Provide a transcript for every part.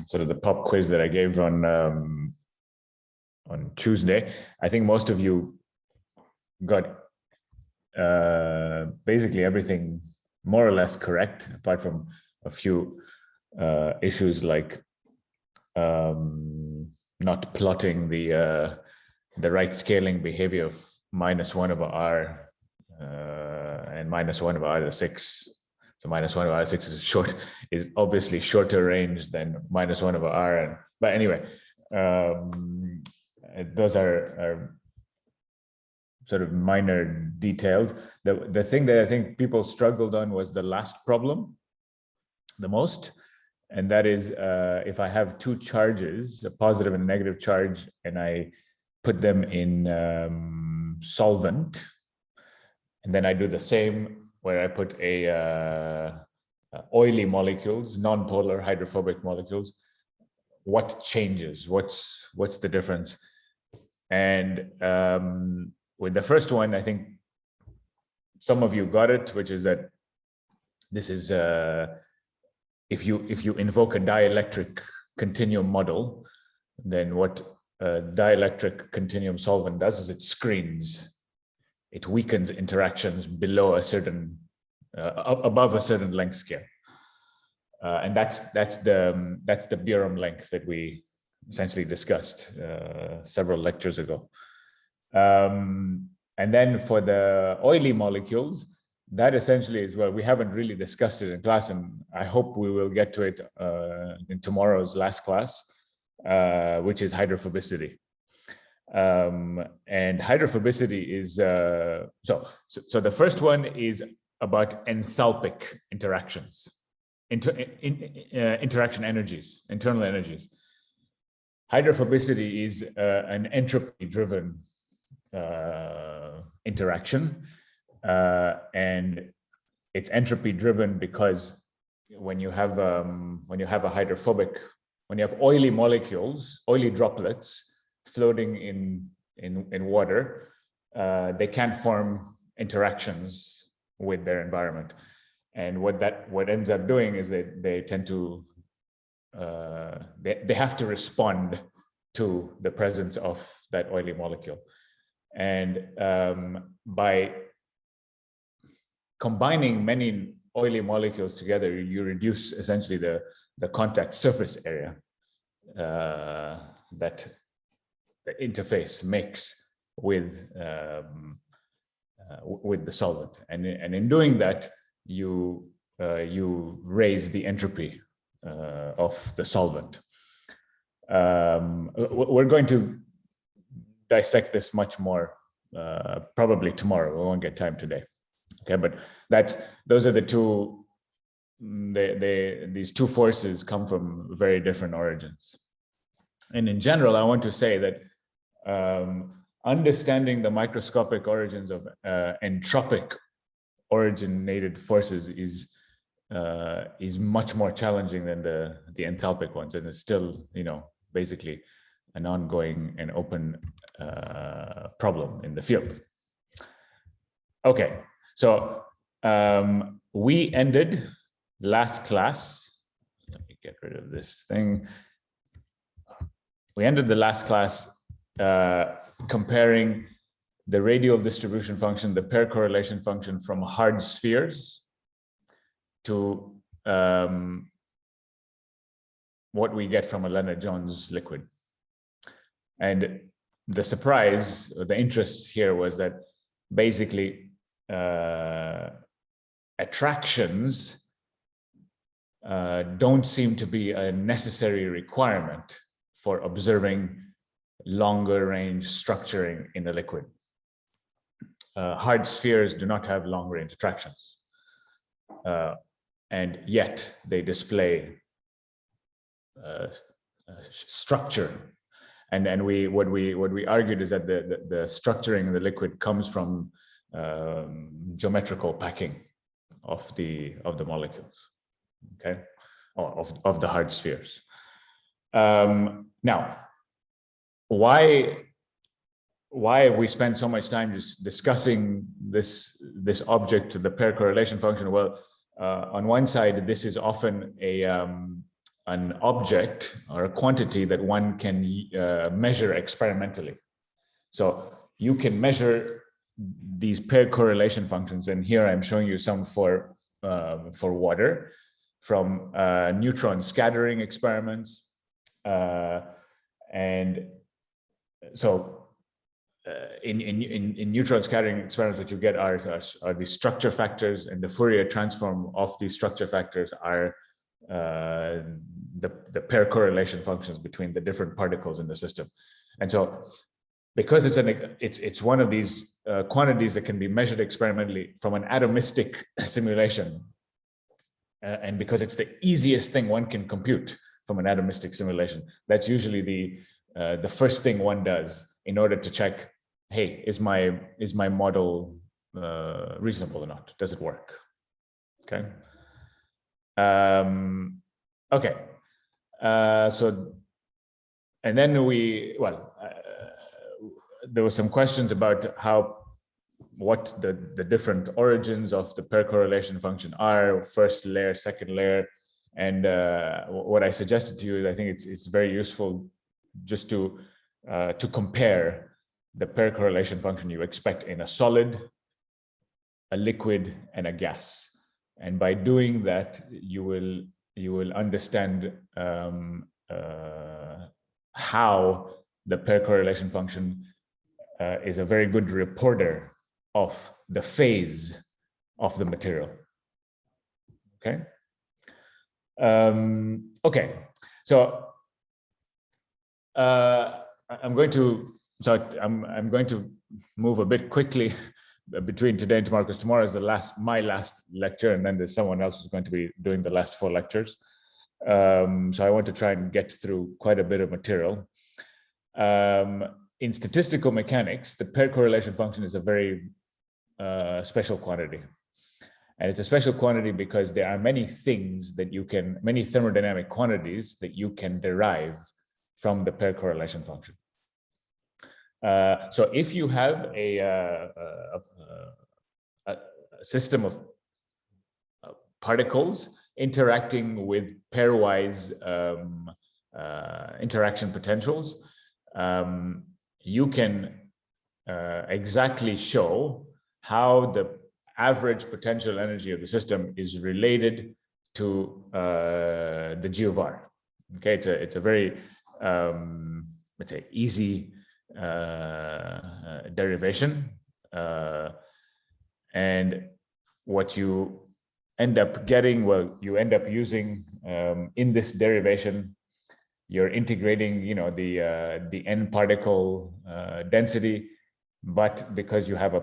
sort of the pop quiz that I gave on Tuesday. I think most of you got basically everything more or less correct, apart from a few issues like not plotting the right scaling behavior of -1/r and -1/6. So -1/6 is obviously shorter range than -1/r. But anyway, those are sort of minor details. The thing that I think people struggled on was the last problem the most. And that is if I have two charges, a positive and a negative charge, and I put them in solvent, and then I do the same where I put oily molecules, non-polar hydrophobic molecules, what changes? What's the difference? And with the first one, I think some of you got it, which is that this is if you invoke a dielectric continuum model, then what a dielectric continuum solvent does is it screens. It weakens interactions below a certain, above a certain length scale, and that's the Bjorn length that we essentially discussed several lectures ago. And then for the oily molecules, that essentially is, well, we haven't really discussed it in class, and I hope we will get to it in tomorrow's last class, which is hydrophobicity. And hydrophobicity is so the first one is about enthalpic interactions, interaction energies, internal energies. Hydrophobicity is an entropy-driven interaction, and it's entropy-driven because when you have oily molecules, oily droplets floating in water, they can't form interactions with their environment, and what ends up doing is that they tend to they have to respond to the presence of that oily molecule, and by combining many oily molecules together, you reduce essentially the contact surface area that the interface makes with the solvent, and in doing that, you raise the entropy of the solvent. We're going to dissect this much more probably tomorrow. We won't get time today. Okay, but those are the two. These two forces come from very different origins. And in general, I want to say that understanding the microscopic origins of entropic originated forces is much more challenging than the enthalpic ones, and it's still, basically an ongoing and open problem in the field. Okay, so we ended last class. Let me get rid of this thing. We ended the last class comparing the radial distribution function, the pair correlation function from hard spheres to what we get from a Lennard-Jones liquid. And the surprise, or the interest here, was that basically attractions don't seem to be a necessary requirement for observing longer range structuring in the liquid. Hard spheres do not have long range attractions, and yet they display structure. And what we argued is that the structuring in the liquid comes from geometrical packing of the molecules, okay, or of the hard spheres. Now, why have we spent so much time just discussing this object, the pair correlation function? Well, on one side, this is often a an object or a quantity that one can measure experimentally. So you can measure these pair correlation functions, and here I'm showing you some for water from neutron scattering experiments, and so in neutron scattering experiments, what you get are the structure factors, and the Fourier transform of these structure factors are the pair correlation functions between the different particles in the system. And so because it's one of these quantities that can be measured experimentally from an atomistic simulation, and because it's the easiest thing one can compute from an atomistic simulation, that's usually the first thing one does in order to check, hey, is my model reasonable or not? Does it work? Okay. Okay. So, and then there were some questions about what the different origins of the pair correlation function are, first layer, second layer. And what I suggested to you, I think it's very useful just to compare the pair correlation function you expect in a solid, a liquid, and a gas. And by doing that, you will understand how the pair correlation function is a very good reporter of the phase of the material. Okay. Okay. So I'm going to move a bit quickly between today and tomorrow, because tomorrow is my last lecture, and then there's someone else who's going to be doing the last 4 lectures. So I want to try and get through quite a bit of material. In statistical mechanics, the pair correlation function is a very special quantity. And it's a special quantity because there are many things that many thermodynamic quantities that you can derive from the pair correlation function. So if you have a system of particles interacting with pairwise interaction potentials, you can exactly show how the average potential energy of the system is related to the G of R. Okay, it's a very let's say easy derivation, and what you end up getting, well, you end up using in this derivation, you're integrating, the n particle density, but because you have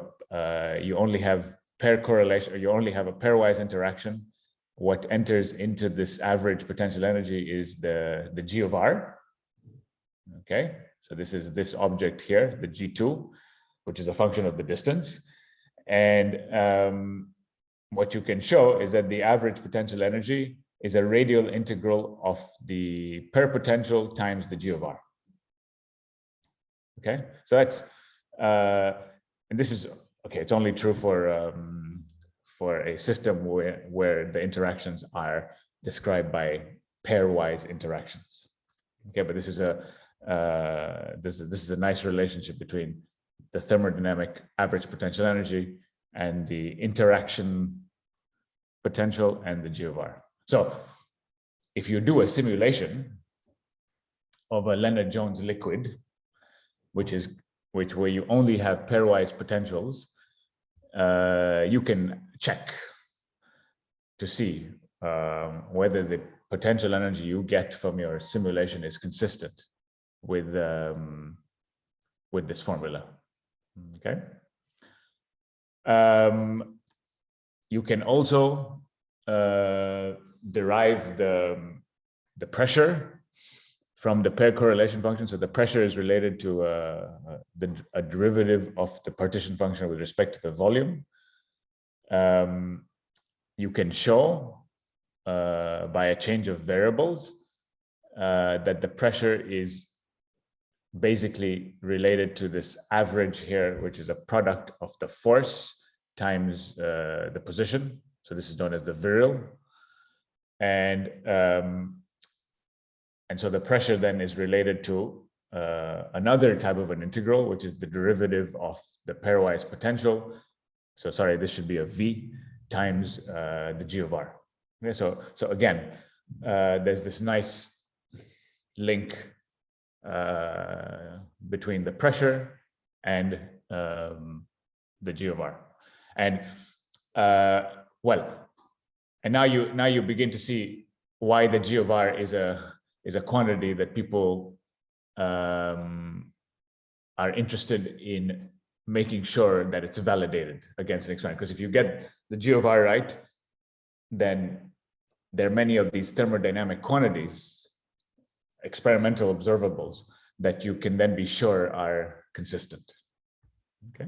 you only have pair correlation, or you only have a pairwise interaction, what enters into this average potential energy is the G of R. Okay, so this is this object here, the G2, which is a function of the distance. And what you can show is that the average potential energy is a radial integral of the pair potential times the G of R. Okay, so that's and this is okay. It's only true for a system where the interactions are described by pairwise interactions. Okay, but this is this is a nice relationship between the thermodynamic average potential energy and the interaction potential and the G of R. So if you do a simulation of a Lennard-Jones liquid, where you only have pairwise potentials, you can check to see whether the potential energy you get from your simulation is consistent with this formula. Okay. You can also derive the pressure from the pair correlation function. So the pressure is related to a derivative of the partition function with respect to the volume. You can show by a change of variables that the pressure is basically related to this average here, which is a product of the force times the position. So this is known as the virial. And and so the pressure then is related to another type of an integral, which is the derivative of the pairwise potential. So sorry, this should be a V times the G of R. Okay, so again, there's this nice link between the pressure and the G of R. And well, and now you begin to see why the G of R is a quantity that people are interested in making sure that it's validated against an experiment. Because if you get the G of R right, then there are many of these thermodynamic quantities, experimental observables, that you can then be sure are consistent. Okay.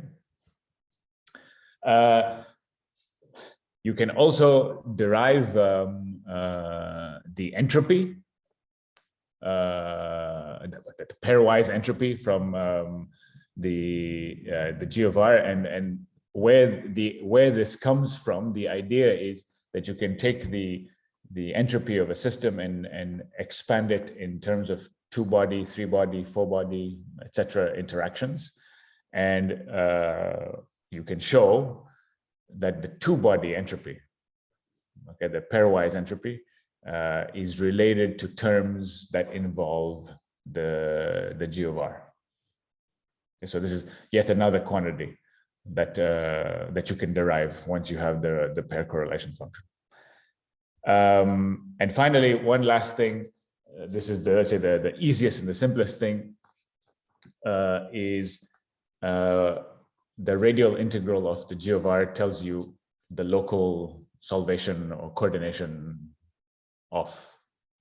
You can also derive the entropy, the pairwise entropy from the G of R, and where this comes from. The idea is that you can take the entropy of a system and expand it in terms of 2-body, 3-body, 4-body, etc. interactions, and you can show that the 2-body entropy, okay, the pairwise entropy, is related to terms that involve the G of R. Okay, so this is yet another quantity that that you can derive once you have the pair correlation function. And finally, one last thing. This is let's say the easiest and the simplest thing, is the radial integral of the G of R tells you the local solvation or coordination of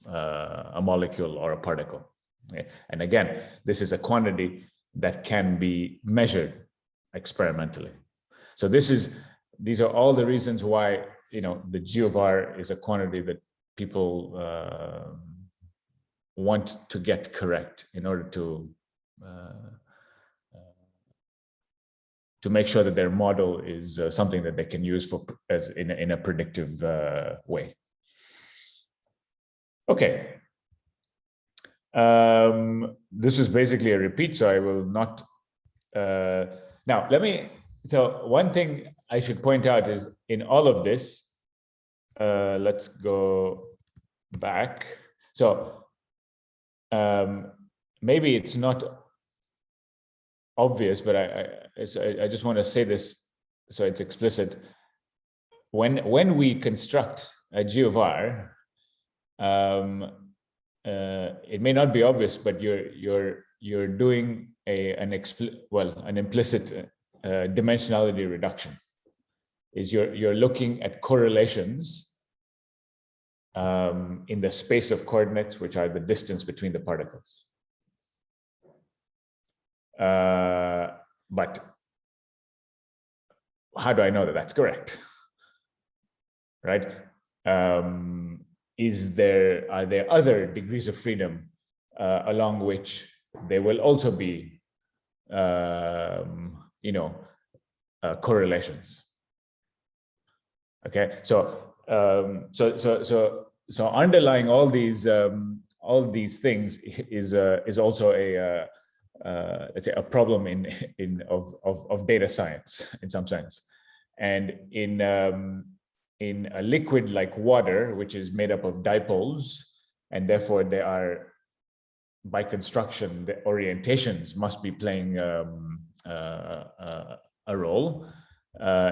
a molecule or a particle. Okay? And again, this is a quantity that can be measured experimentally. So these are all the reasons why, you know, the G of R is a quantity that people want to get correct in order to make sure that their model is something that they can use for as in a predictive way. Okay. This is basically a repeat, so I will not. Now, so one thing I should point out is in all of this, let's go back. So maybe it's not obvious, but I just want to say this so it's explicit. When we construct a G of R, it may not be obvious, but you're doing an implicit dimensionality reduction. Is you're looking at correlations in the space of coordinates, which are the distance between the particles. But how do I know that that's correct? Right? Are there other degrees of freedom along which there will also be, correlations? Okay, so underlying all these things is also let's say a problem of data science in some sense, and in a liquid like water, which is made up of dipoles, and therefore they are, by construction, the orientations must be playing a role.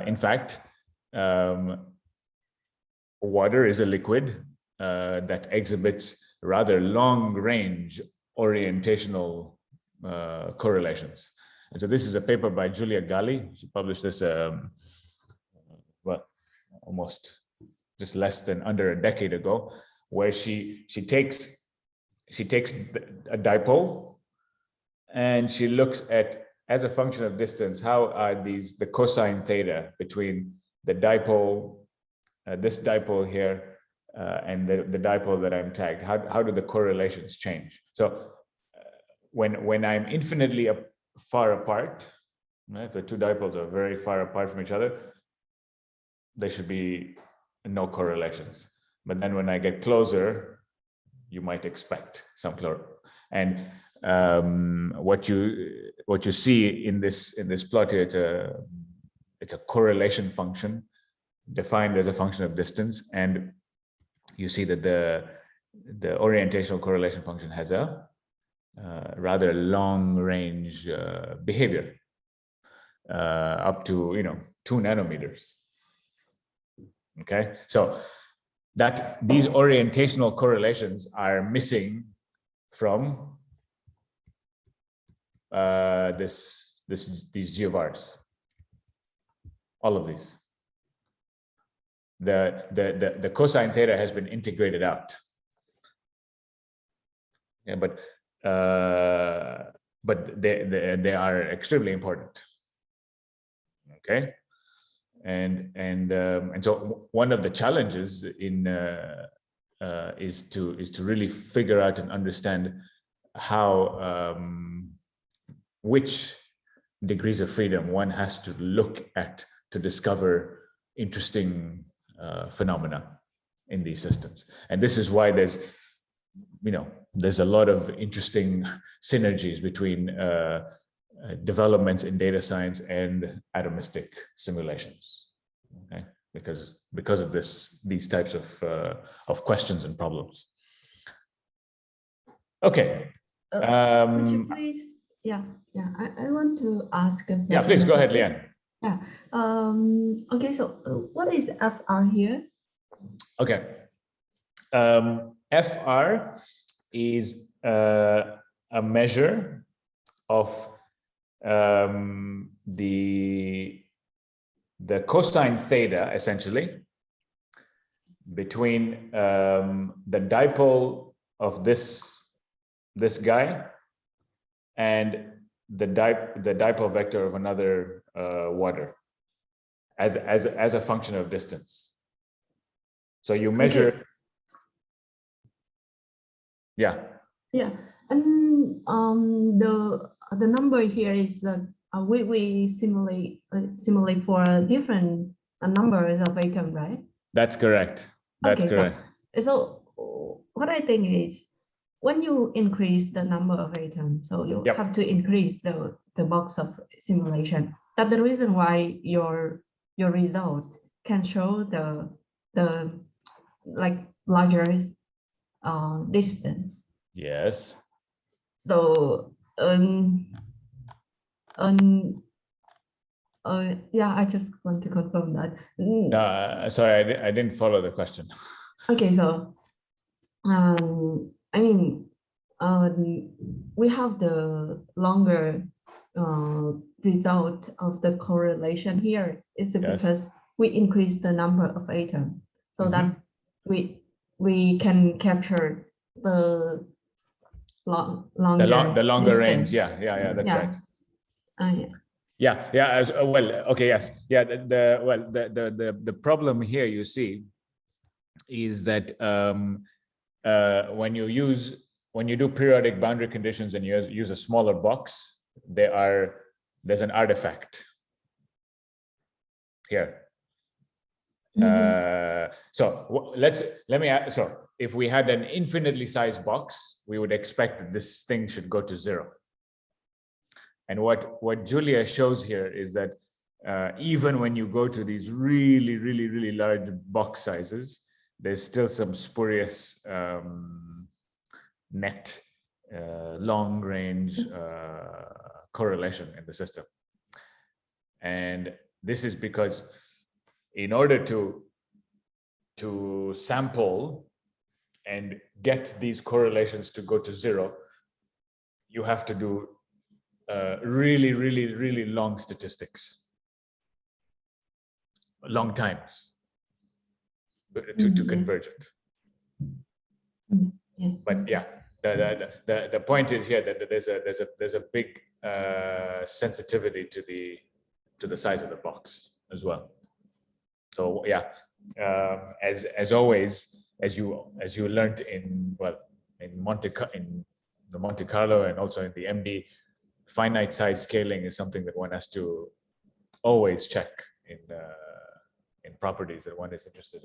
In fact, water is a liquid that exhibits rather long-range orientational correlations. And so this is a paper by Giulia Galli. She published this almost just less than under a decade ago, where she takes a dipole and she looks at, as a function of distance, how are the cosine theta between the dipole, this dipole here, and the dipole that I'm tagged, how do the correlations change? So when I'm infinitely far apart, if the two dipoles are very far apart from each other, there should be no correlations. But then when I get closer, you might expect some chlorine. And what you see in this plot here, it's a correlation function defined as a function of distance, and you see that the orientational correlation function has a rather long range behavior up to 2 nanometers. Okay, so that these orientational correlations are missing from these GORs, all of these. The cosine theta has been integrated out. Yeah, but they are extremely important. Okay, and so one of the challenges is to really figure out and understand how which degrees of freedom one has to look at to discover interesting phenomena in these systems. And this is why there's a lot of interesting synergies between developments in data science and atomistic simulations. Okay, because of these types of questions and problems. Okay. Could you please? Yeah. I want to ask a question. Yeah, please go ahead, Lian. Yeah. Okay. So, what is FR here? Okay. FR is a measure of the cosine theta, essentially, between the dipole of this guy and the dipole vector of another water as a function of distance. So you measure. Okay. Yeah. Yeah, and the number here is that we simulate for different numbers of atoms, right? That's correct. That's correct. So what I think is, when you increase the number of atoms, so you have to increase the box of simulation. That's the reason why your result can show the like larger distance. Yes. So yeah, I just want to confirm that. No, sorry, I didn't follow the question. Okay, so I mean, we have the longer result of the correlation here. Is it because we increase the number of atoms so that we can capture the longer range? Yeah, that's right. Yeah. As well. Okay. Yes. Yeah. The problem here, you see, is that when you do periodic boundary conditions and you use a smaller box, there's an artifact here. So if we had an infinitely sized box, we would expect that this thing should go to 0. And what Julia shows here is that even when you go to these really large box sizes, there's still some spurious net long range correlation in the system. And this is because in order to sample and get these correlations to go to 0, you have to do really long statistics, long times to converge it. But yeah, the point is here that there's a big sensitivity to the size of the box as well. So yeah, as always, as you learned in the Monte Carlo and also in the MD, finite size scaling is something that one has to always check in properties that one is interested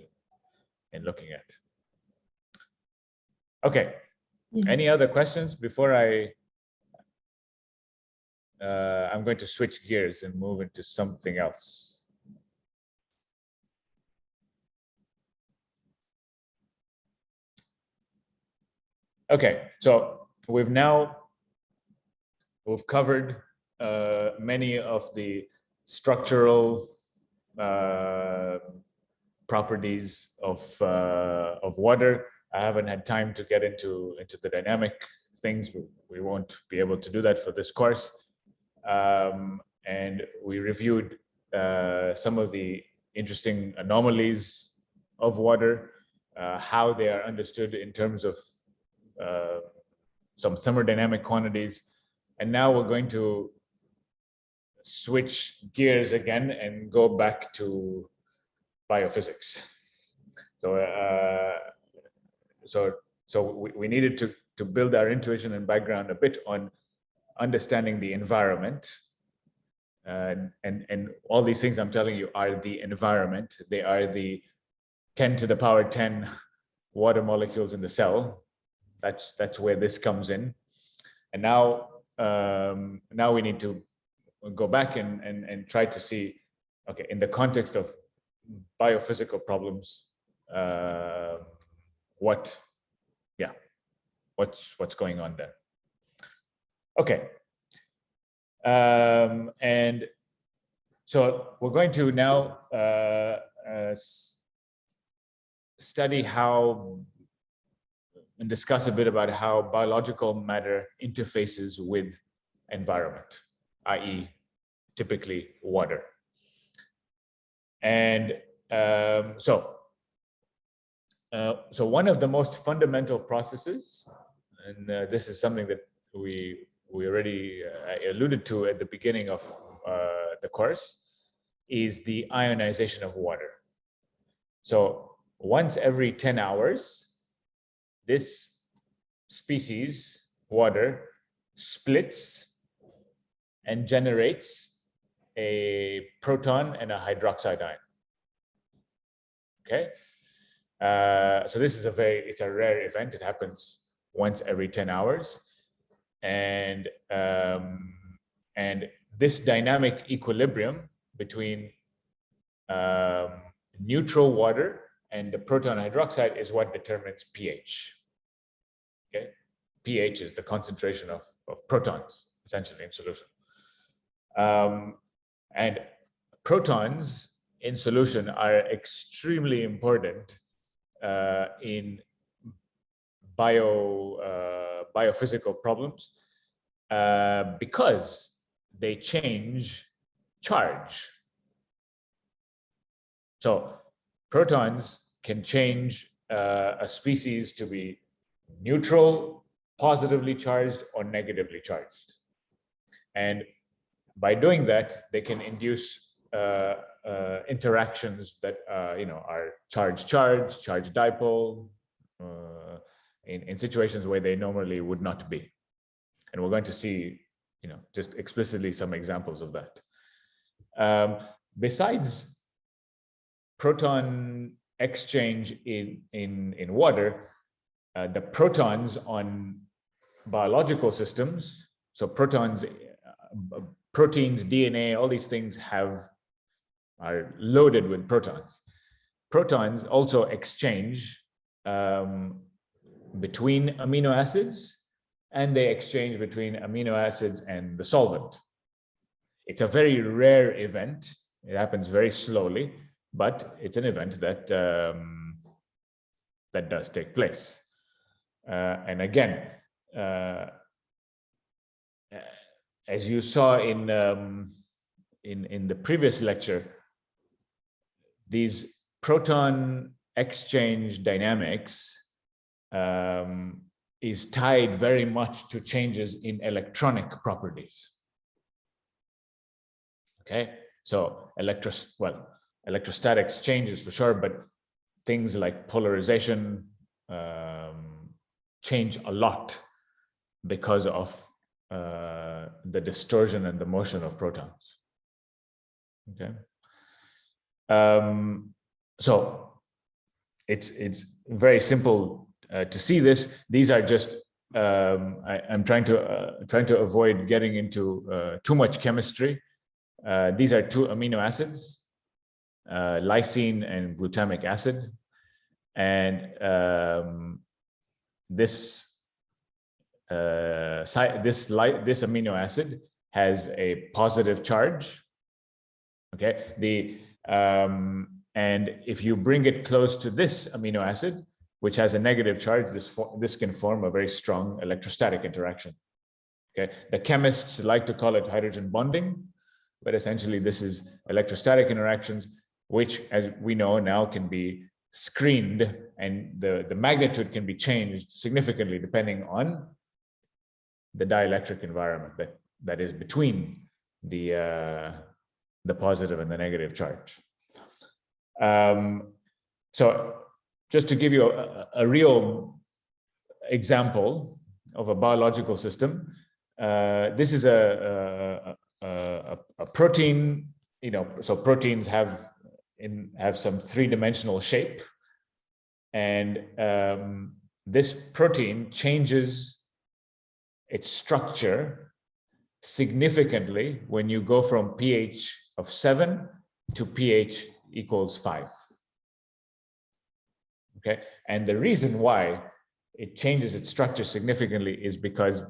in looking at. Okay. Any other questions before I'm going to switch gears and move into something else. Okay, so we've covered many of the structural properties of water. I haven't had time to get into the dynamic things. We won't be able to do that for this course. And we reviewed some of the interesting anomalies of water, how they are understood in terms of some thermodynamic quantities. And now we're going to switch gears again and go back to biophysics. So we needed to build our intuition and background a bit on understanding the environment. And all these things I'm telling you are the environment. They are the 10 to the power 10 water molecules in the cell. That's where this comes in. And now we need to go back and try to see, okay, in the context of biophysical problems, what's going on there. Okay. And so we're going to now study how and discuss a bit about how biological matter interfaces with environment, i.e. typically water. And so one of the most fundamental processes, and this is something that we already alluded to at the beginning of the course, is the ionization of water. So once every 10 hours, this species, water, splits and generates a proton and a hydroxide ion. Okay, so this is it's a rare event. It happens once every 10 hours, and this dynamic equilibrium between neutral water and the proton hydroxide is what determines pH. Okay, pH is the concentration of protons essentially in solution. And protons in solution are extremely important in biophysical problems because they change charge. So protons can change a species to be neutral, positively charged, or negatively charged. And by doing that, they can induce interactions that are charge-charge, charge-dipole, in situations where they normally would not be. And we're going to see, just explicitly some examples of that. Besides proton exchange in water, the protons on biological systems, so protons, proteins, DNA, all these things are loaded with protons. Protons also exchange between amino acids, and they exchange between amino acids and the solvent. It's a very rare event. It happens very slowly, but it's an event that that does take place. And again, as you saw in the previous lecture, these proton exchange dynamics is tied very much to changes in electronic properties. Okay, so electrostatics changes for sure, but things like polarization change a lot because of the distortion and the motion of protons. Okay, so it's very simple to see this, these are just, I'm trying to avoid getting into too much chemistry. These are two amino acids, lysine and glutamic acid. And this amino acid has a positive charge. Okay, and if you bring it close to this amino acid, which has a negative charge, this can form a very strong electrostatic interaction. Okay, the chemists like to call it hydrogen bonding, but essentially this is electrostatic interactions, which, as we know now, can be screened, and the magnitude can be changed significantly depending on the dielectric environment that is between the positive and the negative charge. So just to give you a real example of a biological system, this is a protein. So proteins have some three-dimensional shape, and this protein changes its structure significantly when you go from pH of 7 to pH equals 5. Okay, and the reason why it changes its structure significantly is because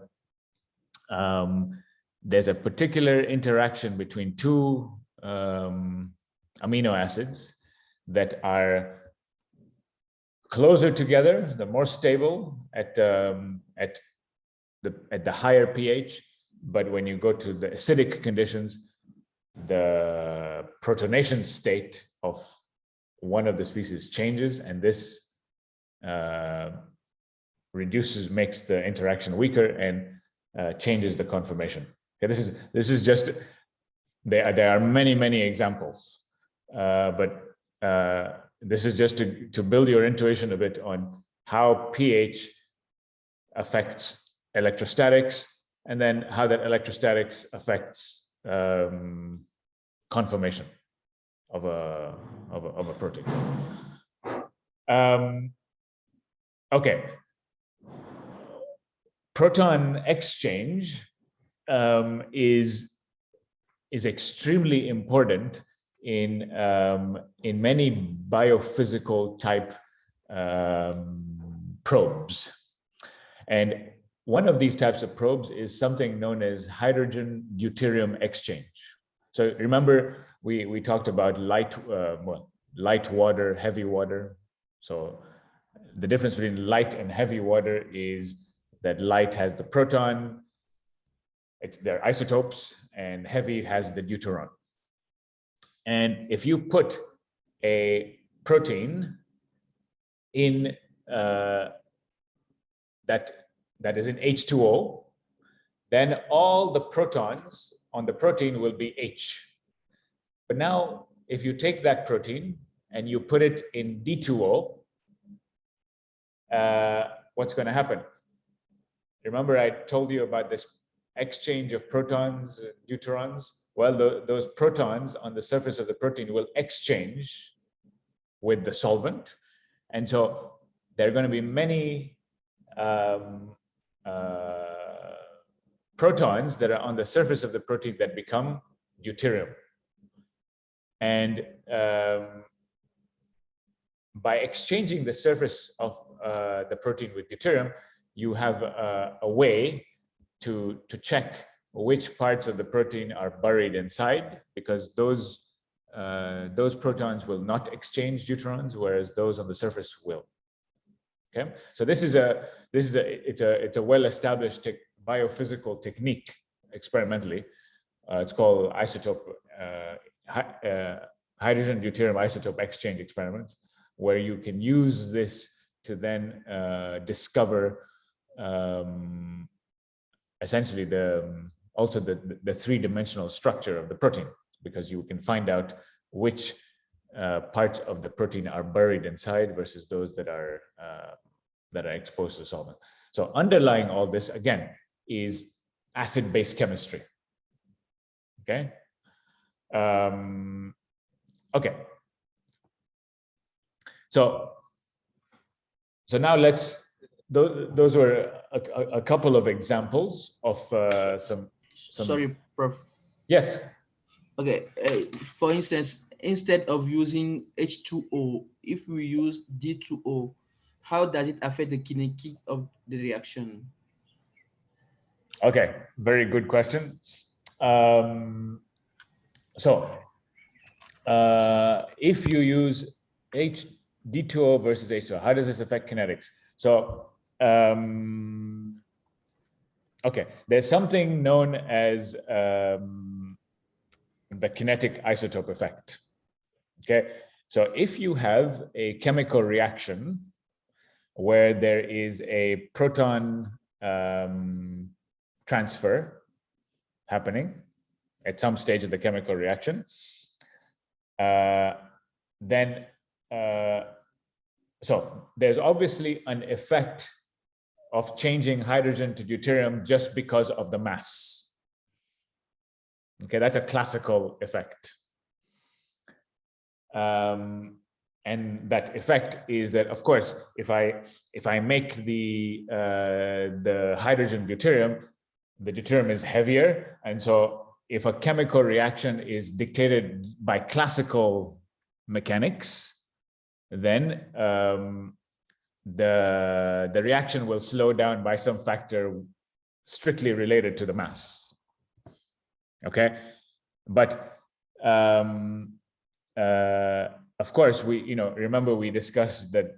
there's a particular interaction between two amino acids that are closer together, the more stable at the higher pH, but when you go to the acidic conditions, the protonation state of one of the species changes, and this makes the interaction weaker and changes the conformation. Okay, this is just, there are many examples, but this is just to build your intuition a bit on how pH affects electrostatics, and then how that electrostatics affects conformation of a protein. Okay, proton exchange is extremely important in many biophysical type probes, and one of these types of probes is something known as hydrogen-deuterium exchange. So remember, we talked about light water, heavy water. So the difference between light and heavy water is that light has the proton, they're isotopes, and heavy has the deuteron. And if you put a protein in that is in H2O, then all the protons on the protein will be H. But now, if you take that protein and you put it in D2O, what's going to happen? Remember, I told you about this exchange of protons, deuterons. Well, those protons on the surface of the protein will exchange with the solvent. And so there are going to be many protons that are on the surface of the protein that become deuterium. And by exchanging the surface of the protein with deuterium, you have a way to check which parts of the protein are buried inside, because those protons will not exchange deuterons, whereas those on the surface will. Okay, so it's a well-established biophysical technique experimentally. It's called hydrogen-deuterium isotope exchange experiments, where you can use this to then discover essentially the three-dimensional structure of the protein, because you can find out which parts of the protein are buried inside versus those that are exposed to solvent. So underlying all this, again, is acid-base chemistry. Okay. Okay. So now let's those were a couple of examples of some. Sorry, Prof. Yes. Okay. For instance, instead of using H2O, if we use D2O, how does it affect the kinetic of the reaction? Okay, very good question. If you use D2O versus H2O, how does this affect kinetics? So, okay, there's something known as the kinetic isotope effect. Okay, so if you have a chemical reaction where there is a proton transfer happening at some stage of the chemical reaction, then so there's obviously an effect of changing hydrogen to deuterium just because of the mass. Okay, that's a classical effect. And that effect is that, of course, if I make the hydrogen deuterium, the deuterium is heavier, and so if a chemical reaction is dictated by classical mechanics, then the reaction will slow down by some factor strictly related to the mass. Okay, but of course, remember we discussed that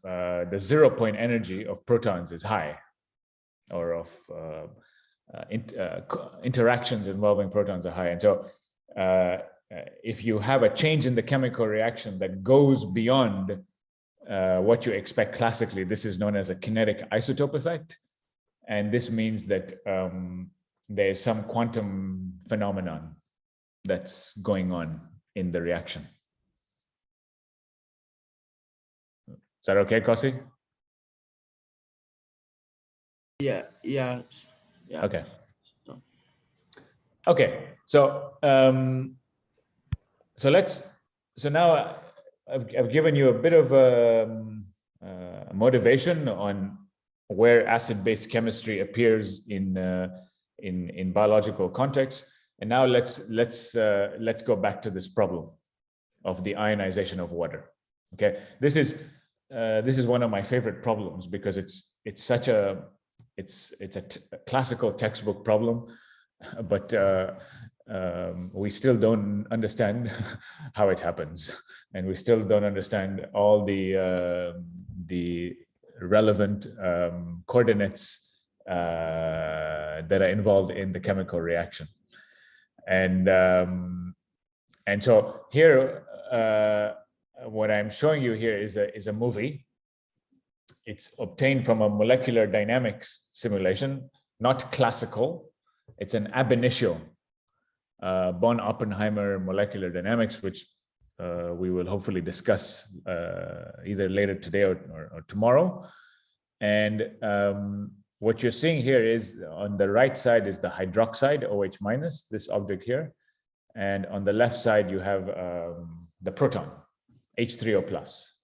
the 0 point energy of protons is high, or of interactions involving protons are high. And so if you have a change in the chemical reaction that goes beyond what you expect classically, this is known as a kinetic isotope effect. And this means that there's some quantum phenomenon that's going on in the reaction. Is that okay, Kosi? Yeah. Okay. Okay. So so now I've given you a bit of a motivation on where acid-base chemistry appears in biological context, and now let's go back to this problem of the ionization of water. Okay, this is one of my favorite problems because it's such a classical textbook problem, but we still don't understand how it happens, and we still don't understand all the relevant coordinates that are involved in the chemical reaction. And so here, what I'm showing you here is a movie. It's obtained from a molecular dynamics simulation, not classical. It's an ab initio, Bonn-Oppenheimer molecular dynamics, which we will hopefully discuss either later today or tomorrow. And what you're seeing here is, on the right side is the hydroxide, OH minus, this object here. And on the left side, you have the proton, H3O plus.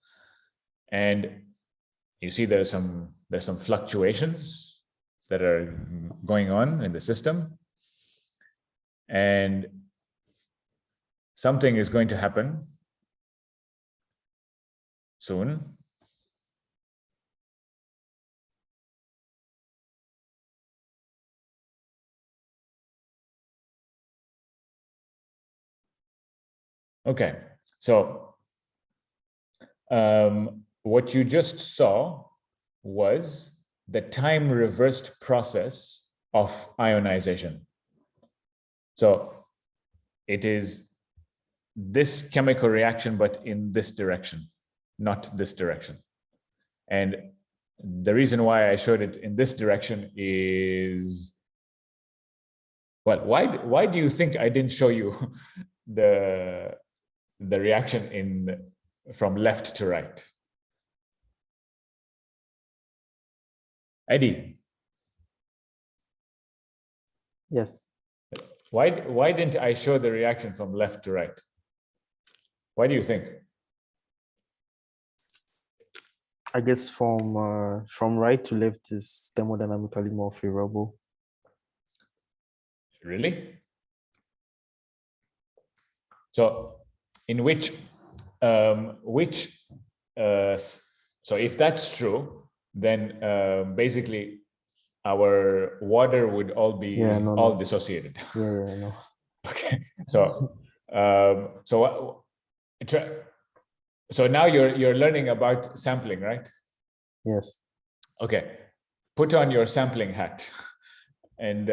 And you see there's some fluctuations that are going on in the system. And something is going to happen soon. Okay, so what you just saw was the time reversed process of ionization. So it is this chemical reaction, but in this direction, not this direction. And the reason why I showed it in this direction is, well, why do you think I didn't show you the reaction from left to right? Eddie. Yes. Why didn't I show the reaction from left to right? Why do you think? I guess from right to left is thermodynamically more favorable. Really? So in so if that's true, then basically our water would all be all dissociated. Yeah, no. Okay, so so now you're learning about sampling, right? Yes. Okay, put on your sampling hat, and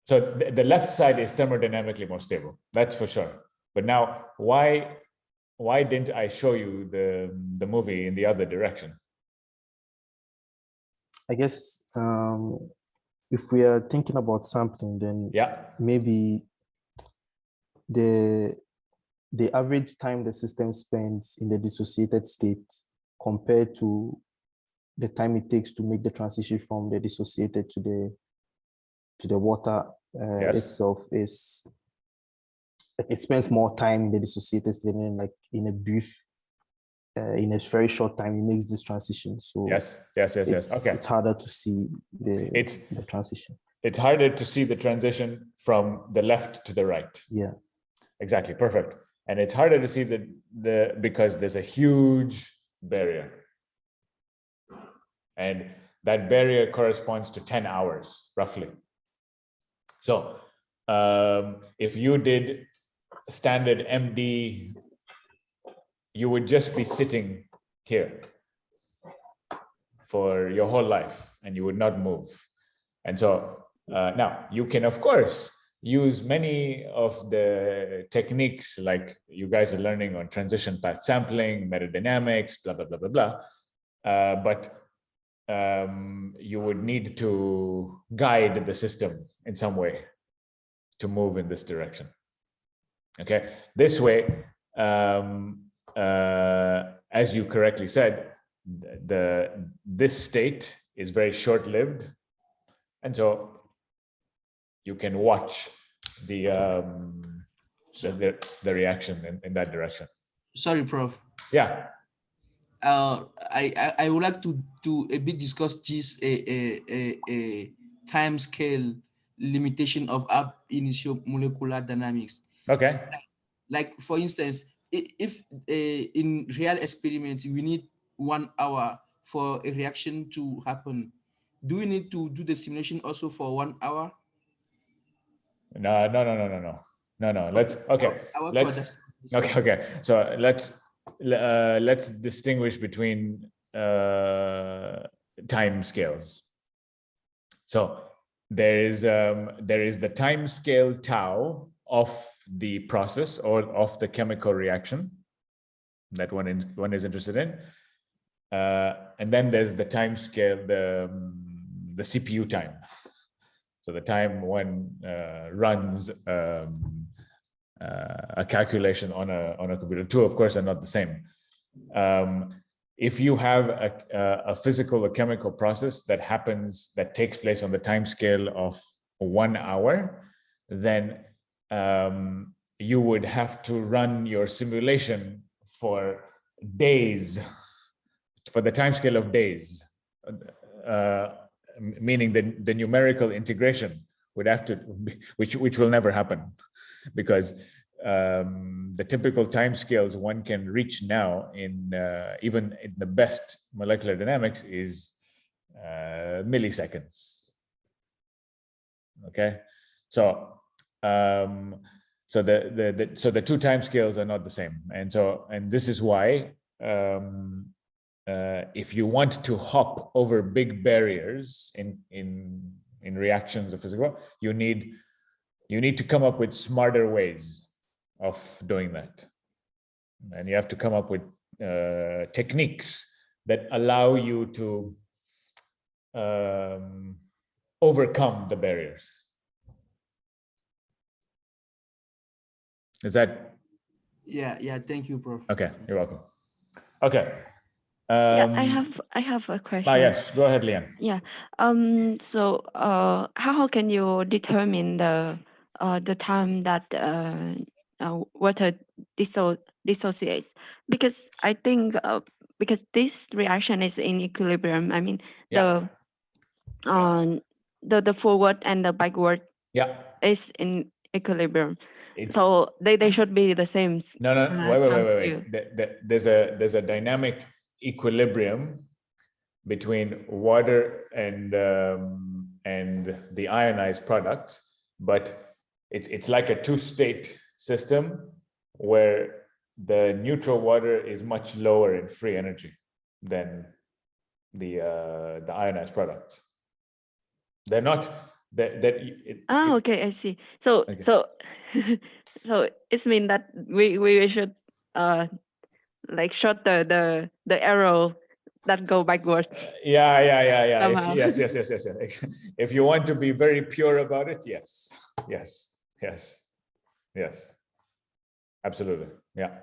so the left side is thermodynamically more stable, that's for sure. But now, why didn't I show you the movie in the other direction? I guess if we are thinking about sampling, then maybe the average time the system spends in the dissociated state compared to the time it takes to make the transition from the dissociated to the water itself is, it spends more time in the dissociated state, and like in a brief, in a very short time, it makes this transition. So yes. Okay, it's harder to see the transition. It's harder to see the transition from the left to the right. Yeah, exactly, perfect. And it's harder to see because there's a huge barrier, and that barrier corresponds to 10 hours roughly. So if you did standard MD, you would just be sitting here for your whole life and you would not move. And so now you can, of course, use many of the techniques like you guys are learning on transition path sampling, metadynamics, blah, blah, blah, blah, blah. But you would need to guide the system in some way to move in this direction. Okay, this way, as you correctly said, this state is very short-lived, and so you can watch the reaction in that direction. Sorry, Prof. Yeah. I would like to a bit discuss this a time scale limitation of ab initio molecular dynamics. Okay. Like for instance, if in real experiments we need 1 hour for a reaction to happen, do we need to do the simulation also for 1 hour? No. Let's okay. So let's distinguish between time scales. So there is the time scale tau of the process or of the chemical reaction that one is interested in, and then there's the time scale, the CPU time. So the time one runs a calculation on a computer. Two, of course, are not the same. If you have a physical or chemical process that takes place on the time scale of 1 hour, then you would have to run your simulation for days, for the time scale of days, meaning the numerical integration would have to be, which will never happen, because the typical timescales one can reach now in even in the best molecular dynamics is milliseconds. Okay, so so the two timescales are not the same, and this is why if you want to hop over big barriers in reactions of physical, you need to come up with smarter ways of doing that, and you have to come up with techniques that allow you to overcome the barriers. Is that? Yeah. Thank you, Prof. Okay, you're welcome. Okay. Yeah, I have a question. Yes, go ahead, Lian. Yeah. So how can you determine the time that water dissociates, because I think because this reaction is in equilibrium. I mean, Yeah. the forward and the backward is in equilibrium. So they should be the same. No, wait. There's a dynamic equilibrium between water and the ionized products, but it's like a two-state system where the neutral water is much lower in free energy than the ionized products. They're not okay, I see. So okay. so it means that we should like short the arrow that go backwards. Yeah. Yes. If you want to be very pure about it, yes. Absolutely. Yeah.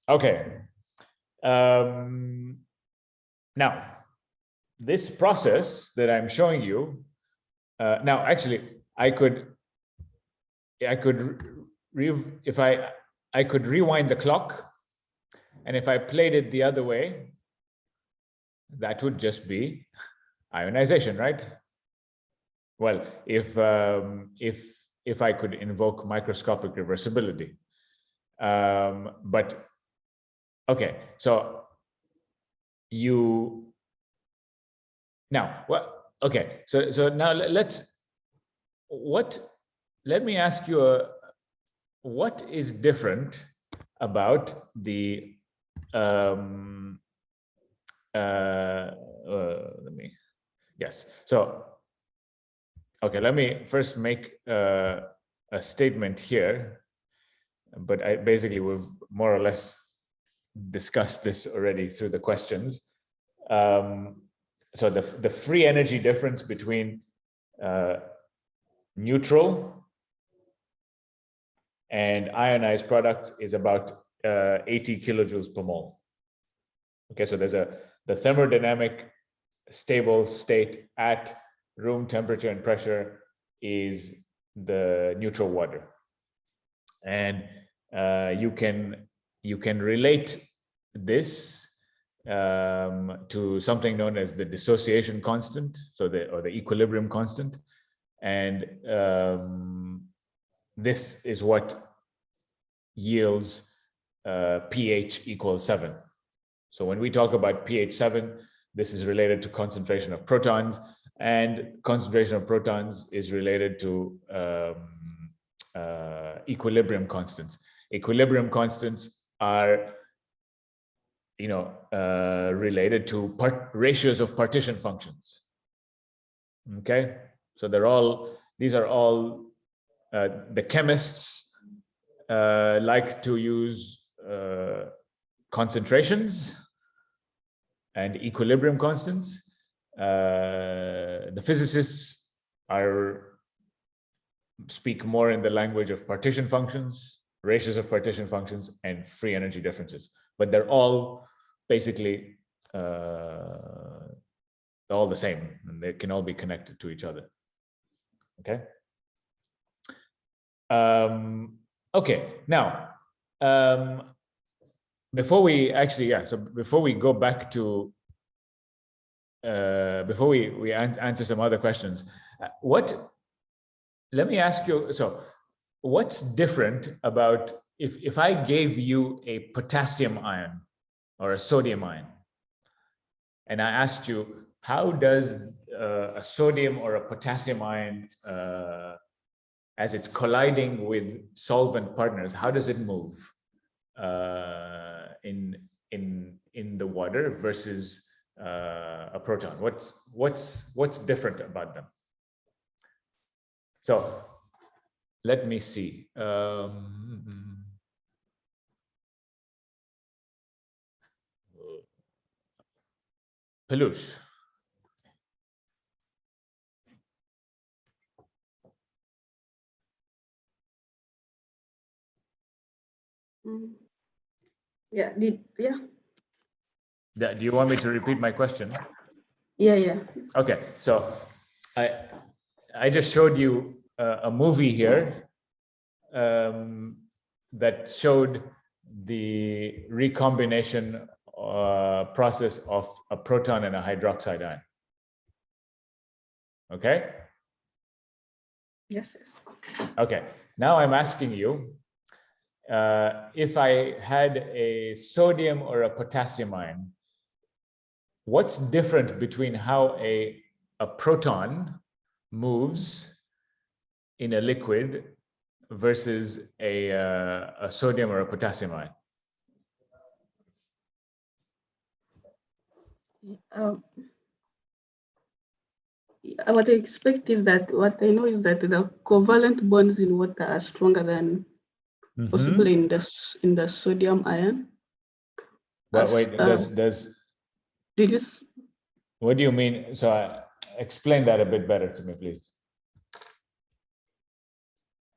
Okay. Now, this process that I'm showing you, now actually I could rewind the clock, and if I played it the other way, that would just be ionization, right? Well, if I could invoke microscopic reversibility, but okay, so let me ask you what is different about the let me first make a statement here, but we've more or less discussed this already through the questions. So the free energy difference between neutral and ionized product is about 80 kilojoules per mole. Okay, so there's the thermodynamic stable state at room temperature and pressure is the neutral water, and you can relate this to something known as the dissociation constant, or the equilibrium constant, and this is what yields pH equals 7. So when we talk about pH 7, this is related to concentration of protons, and concentration of protons is related to equilibrium constants. Equilibrium constants are related to ratios of partition functions. Okay, so these are all the chemists like to use concentrations and equilibrium constants. The physicists speak more in the language of partition functions, ratios of partition functions, and free energy differences. But they're all basically all the same, and they can all be connected to each other. Okay. Okay. Now, before we go back to before we answer some other questions, let me ask you, so what's different about if I gave you a potassium ion or a sodium ion, and I asked you, how does a sodium or a potassium ion, as it's colliding with solvent partners, how does it move in the water versus a proton? What's different about them? So let me see. Peluche. Yeah. Do you want me to repeat my question? Yeah. Okay, so I just showed you a movie here that showed the recombination process of a proton and a hydroxide ion. Okay? Yes, yes. Okay, now I'm asking you, if I had a sodium or a potassium ion, what's different between how a proton moves in a liquid versus a sodium or a potassium ion? What I expect is that, what I know is that the covalent bonds in water are stronger than possibly in the sodium ion. But wait, what do you mean? So explain that a bit better to me, please.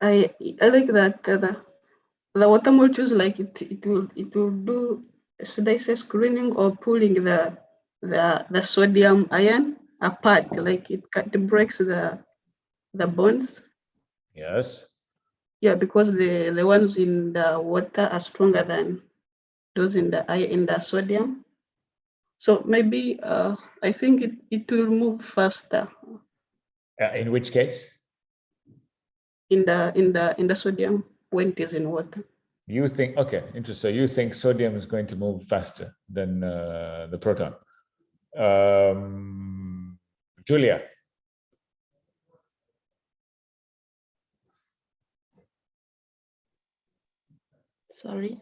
I like that the water molecules, like it will do, should I say, screening or pulling the sodium ion apart, like it breaks the bonds. Yes. Yeah, because the ones in the water are stronger than those in the sodium. So maybe I think it will move faster. In which case? In the sodium when it is in water. You think, okay, interesting. So you think sodium is going to move faster than the proton. Julia. Sorry.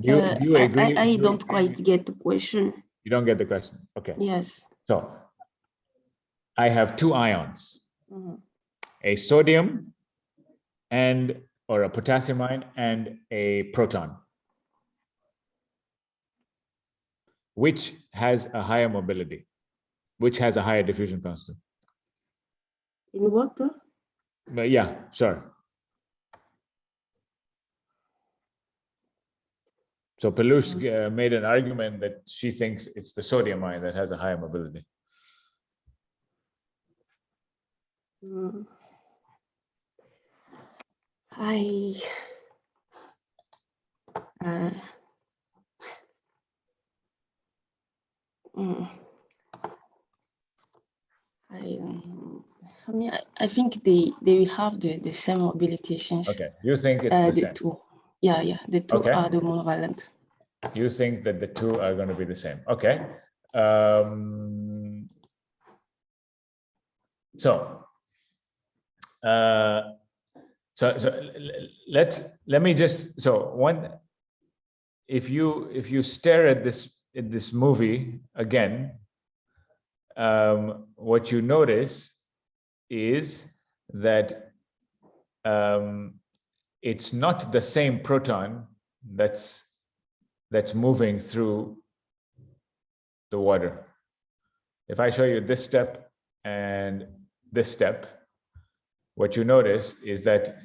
Do you agree? I don't quite get the question. You don't get the question. Okay. Yes. So I have two ions, Mhm. a sodium or a potassium ion and a proton. Which has a higher mobility? Which has a higher diffusion constant? In water? But yeah, sure. So Peluche made an argument that she thinks it's the sodium ion that has a higher mobility. I think they will have the same mobility since. Okay, you think it's the same? Two. Yeah, the two Okay. are the monovalent. You think that the two are going to be the same? Okay. Let me just, if you stare at this movie again, what you notice is that it's not the same proton that's moving through the water. If I show you this step and this step, what you notice is that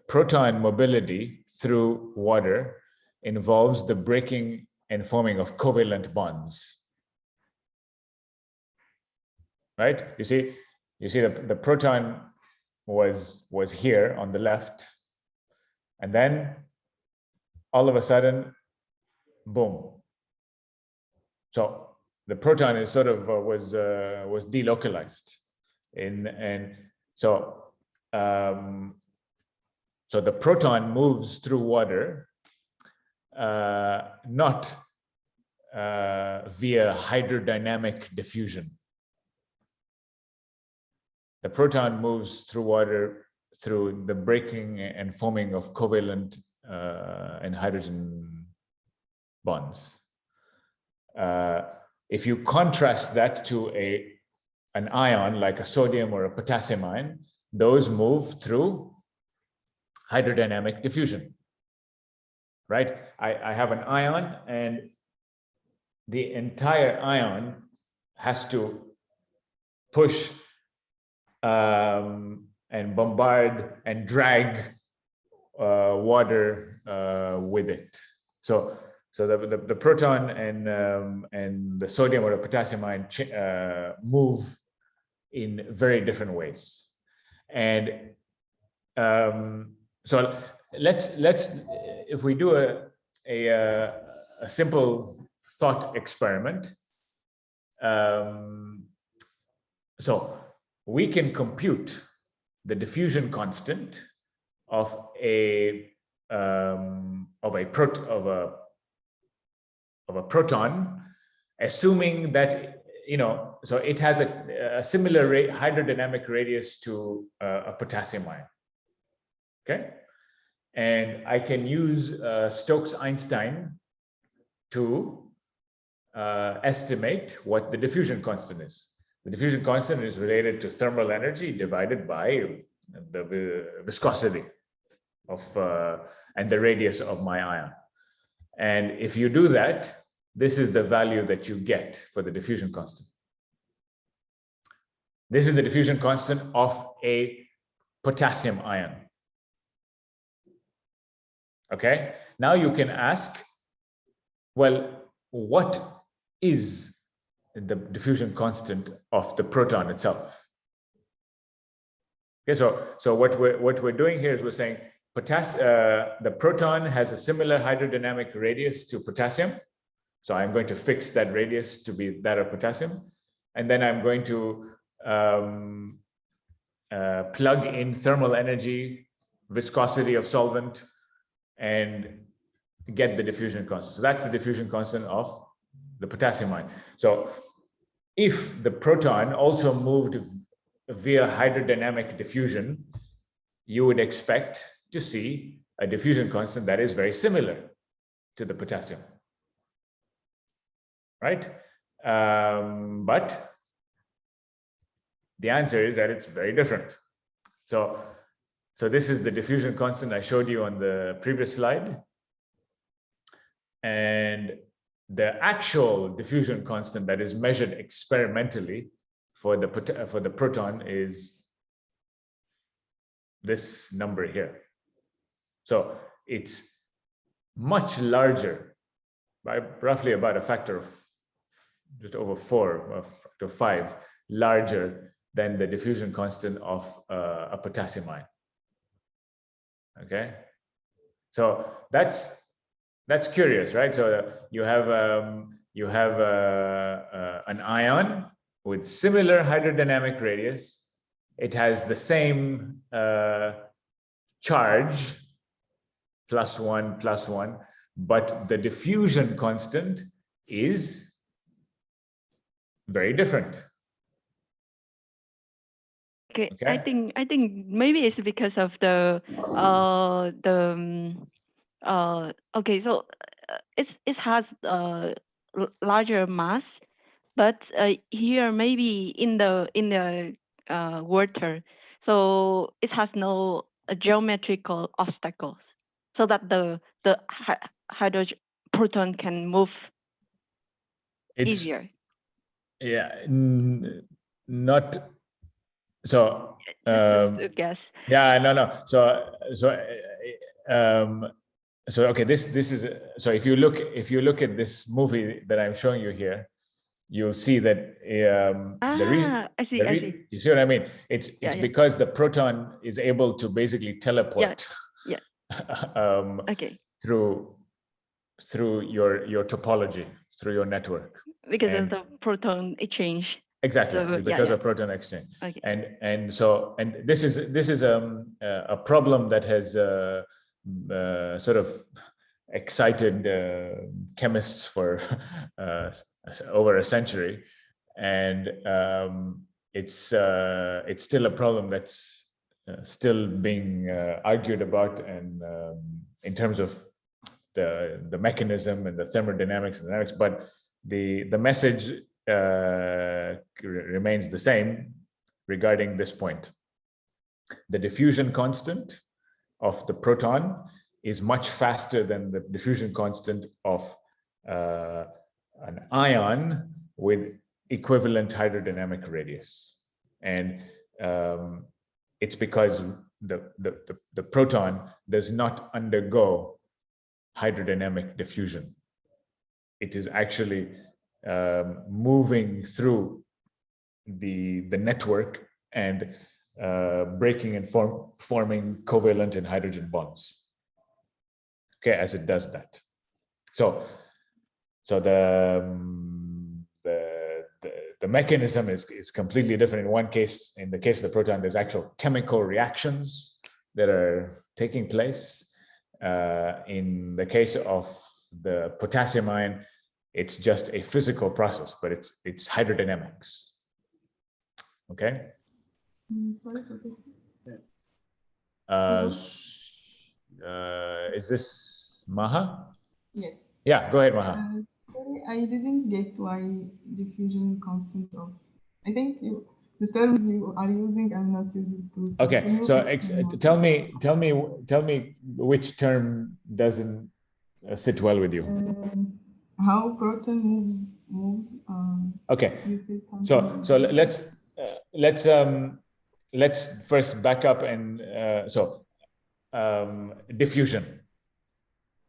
proton mobility through water involves the breaking and forming of covalent bonds. Right? You see the proton was here on the left, and then all of a sudden, boom. So the proton is sort of was delocalized, so the proton moves through water, not via hydrodynamic diffusion. The proton moves through water through the breaking and forming of covalent and hydrogen bonds. If you contrast that to an ion like a sodium or a potassium ion, those move through hydrodynamic diffusion, right? I have an ion, and the entire ion has to push and bombard and drag water with it. So the proton and the sodium or the potassium ion move in very different ways. And so let's if we do a simple thought experiment. So we can compute the diffusion constant of a proton, assuming that, you know, so it has a similar hydrodynamic radius to a potassium ion. Okay, and I can use Stokes-Einstein to estimate what the diffusion constant is. The diffusion constant is related to thermal energy divided by the viscosity of and the radius of my ion. And if you do that, this is the value that you get for the diffusion constant. This is the diffusion constant of a potassium ion. Okay, now you can ask, well, what is the diffusion constant of the proton itself? Okay, so what we're doing here is we're saying the proton has a similar hydrodynamic radius to potassium. So I'm going to fix that radius to be that of potassium. And then I'm going to plug in thermal energy, viscosity of solvent, and get the diffusion constant. So that's the diffusion constant of the potassium ion. So if the proton also moved via hydrodynamic diffusion, you would expect to see a diffusion constant that is very similar to the potassium, right? But the answer is that it's very different. So this is the diffusion constant I showed you on the previous slide. And the actual diffusion constant that is measured experimentally for the proton is this number here. So it's much larger by roughly about a factor of just over 4 to 5 larger than the diffusion constant of a potassium ion. Okay, so that's curious, right? So you have an ion with similar hydrodynamic radius. It has the same charge, +1, but the diffusion constant is very different. Okay, Okay. I think maybe it's because of the okay, so it has larger mass, but here maybe in the water, so it has no geometrical obstacles, so that the hydrogen proton can move easier. Yeah, not so. Just a guess. Yeah, no. So okay, this is so if you look at this movie that I'm showing you here, you'll see that I see. you see what I mean? It's because the proton is able to basically teleport. Yeah. Okay. Through your topology, through your network. Because of the proton exchange. Exactly, So, because of proton exchange. Okay. And this is a problem that has sort of excited chemists for over a century, and it's still a problem that's still being argued about, and in terms of the mechanism and the thermodynamics and dynamics, but the message remains the same regarding this point. The diffusion constant of the proton is much faster than the diffusion constant of an ion with equivalent hydrodynamic radius, and it's because the proton does not undergo hydrodynamic diffusion. It is actually moving through the network and breaking and forming covalent and hydrogen bonds. Okay, as it does that. So the mechanism is completely different. In one case, in the case of the proton, there's actual chemical reactions that are taking place. In the case of the potassium ion, it's just a physical process, but it's hydrodynamics. Okay. Sorry, Professor. Is this Maha? Yes. Yeah, go ahead, Maha. Sorry, I didn't get why diffusion constant of. I think the terms you are using, I'm not using too. Okay, so tell me which term doesn't sit well with you. How proton moves. Okay, You said so let's first back up and diffusion.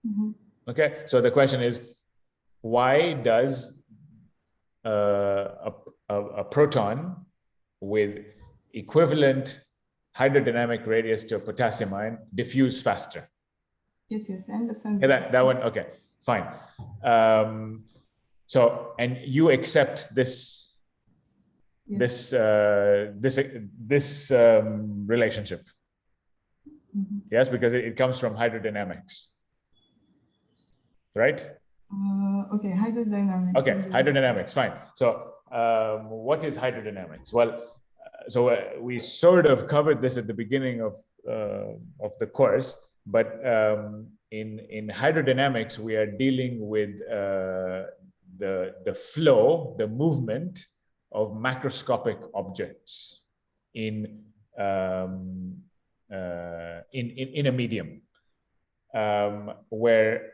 Mm-hmm. Okay, so the question is, why does a proton with equivalent hydrodynamic radius to a potassium ion diffuse faster? Yes, I understand. Okay, that one, okay, fine. So, and you accept this, yes. this relationship? Mm-hmm. Yes, because it comes from hydrodynamics, right? Okay, hydrodynamics. Okay, hydrodynamics, fine. So what is hydrodynamics? Well, we sort of covered this at the beginning of the course, but in hydrodynamics, we are dealing with the flow, the movement of macroscopic objects in a medium, where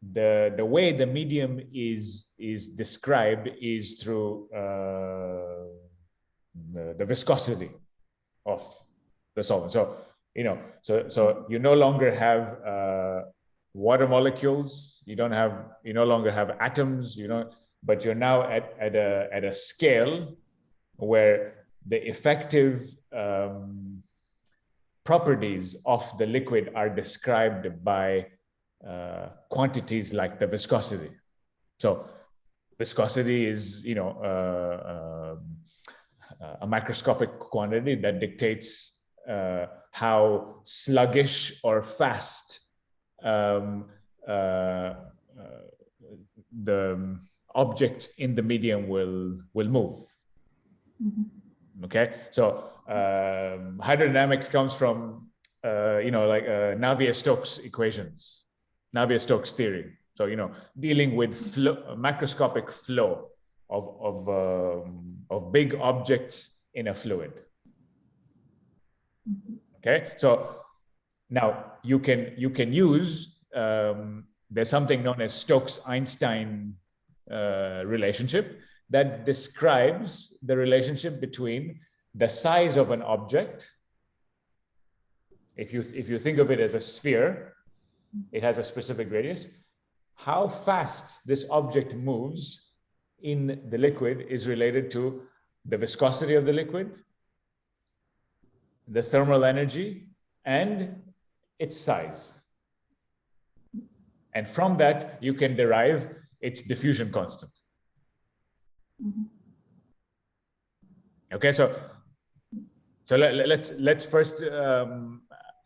the way the medium is described is through the viscosity of the solvent. So so you no longer have water molecules. You no longer have atoms. But you're now at a scale where the effective properties of the liquid are described by quantities like the viscosity. So viscosity is a macroscopic quantity that dictates how sluggish or fast the objects in the medium will move. Mm-hmm. Okay, so hydrodynamics comes from like Navier-Stokes equations, Navier-Stokes theory. So dealing with macroscopic flow of big objects in a fluid. Okay, so now you can use there's something known as Stokes-Einstein relationship that describes the relationship between the size of an object. If you think of it as a sphere, it has a specific radius. How fast this object moves in the liquid is related to the viscosity of the liquid, the thermal energy, and its size. And from that, you can derive its diffusion constant. Mm-hmm. Okay, so let's first,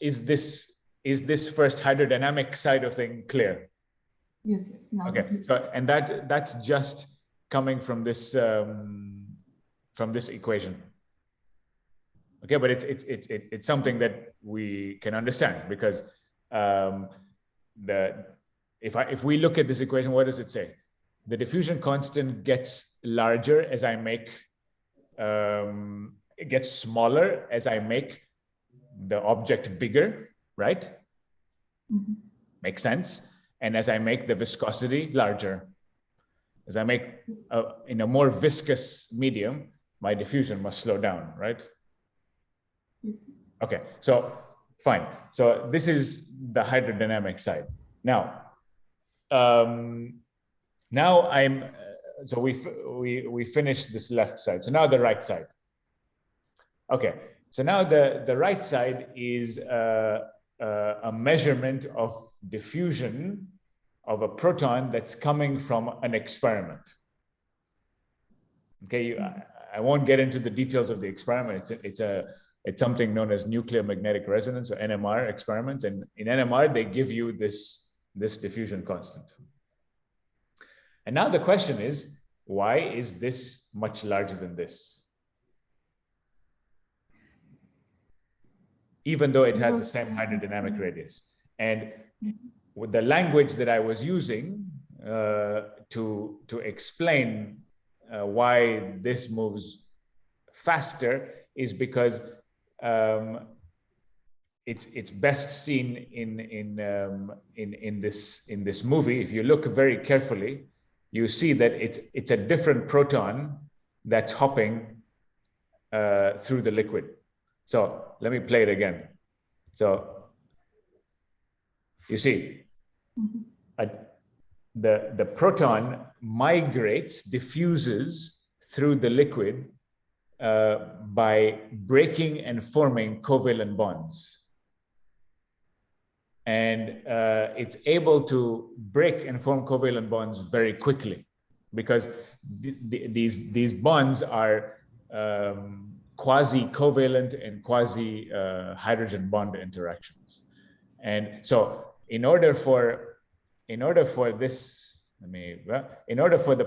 is this first hydrodynamic side of thing clear? Yes. Okay, so and that's just coming from this equation. Okay, but it's something that we can understand, because if we look at this equation, what does it say? The diffusion constant gets larger as I make it gets smaller as I make the object bigger, right? Mm-hmm. Makes sense. And as I make the viscosity larger, as I make in a more viscous medium, my diffusion must slow down, right? Yes. Okay, so fine. So this is the hydrodynamic side. Now, so we finished this left side. So now the right side. Okay, so now the right side is a measurement of diffusion of a proton that's coming from an experiment. Okay, I won't get into the details of the experiment. It's something known as nuclear magnetic resonance, or NMR experiments, and in NMR they give you this diffusion constant. And now the question is, why is this much larger than this? Even though it has the same hydrodynamic radius. And with the language that I was using to explain why this moves faster is because it's best seen in this movie. If you look very carefully, you see that it's a different proton that's hopping through the liquid. So let me play it again. So you see, the proton migrates, diffuses through the liquid by breaking and forming covalent bonds. And it's able to break and form covalent bonds very quickly because these bonds are quasi-covalent and quasi-hydrogen bond interactions. And so in order for the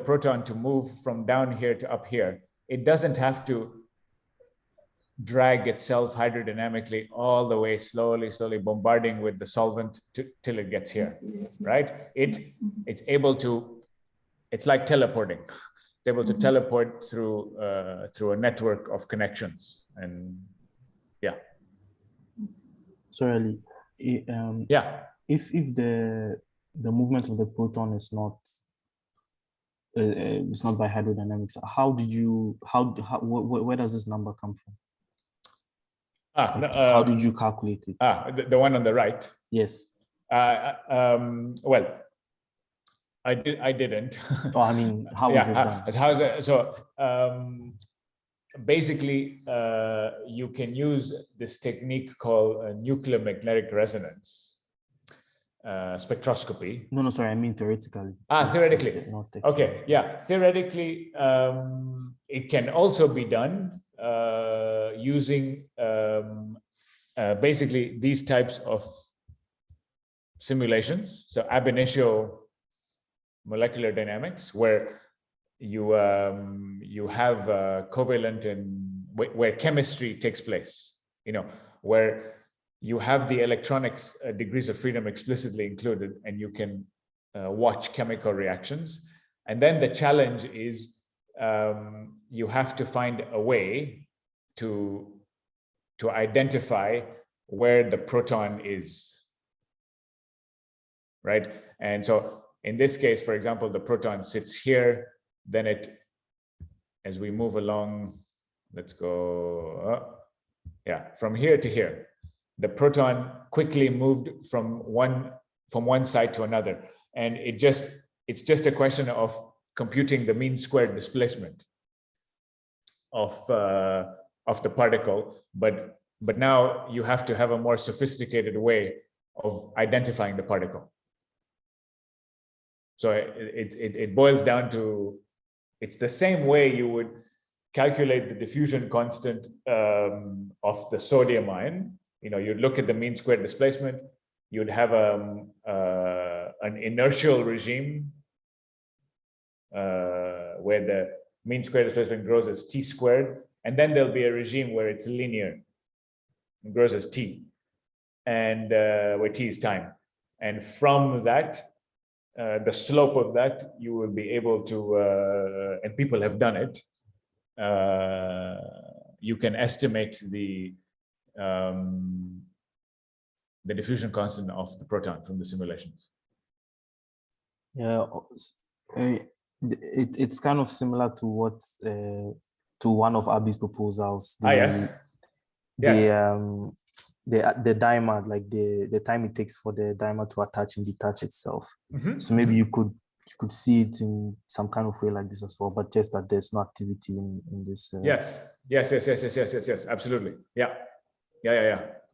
proton to move from down here to up here, it doesn't have to drag itself hydrodynamically all the way slowly bombarding with the solvent till it gets here, right? It's able to, it's like teleporting. It's able to teleport through a network of connections. And yeah. Sorry, yeah. If the movement of the proton is not it's not by hydrodynamics, where does this number come from? How did you calculate it? The one on the right. Yes. Well, I didn't. Oh, I mean, how is it done? How's it? So basically, you can use this technique called nuclear magnetic resonance spectroscopy. No, sorry, I mean theoretically. Theoretically. Okay, yeah. Theoretically, it can also be done using basically these types of simulations. So ab initio molecular dynamics, where you have covalent and where chemistry takes place, where you have the electronics degrees of freedom explicitly included, and you can watch chemical reactions. And then the challenge is you have to find a way to identify where the proton is, right? And so in this case, for example, the proton sits here, then as we move along, let's go, from here to here, the proton quickly moved from one side to another. And it's just a question of computing the mean squared displacement of the particle, but now you have to have a more sophisticated way of identifying the particle. So it boils down to, it's the same way you would calculate the diffusion constant of the sodium ion. You'd look at the mean squared displacement, you'd have an inertial regime where the mean squared displacement grows as t squared, and then there'll be a regime where it's linear, it grows as t, and where t is time. And from that, the slope of that, you will be able to, and people have done it, you can estimate the diffusion constant of the proton from the simulations. Yeah, it's kind of similar to what to one of Abby's proposals. Yes. The dimer, like the time it takes for the dimer to attach and detach itself. So maybe you could you could see it in some kind of way like this as well, but just that there's no activity in this. Yes, absolutely. Yeah.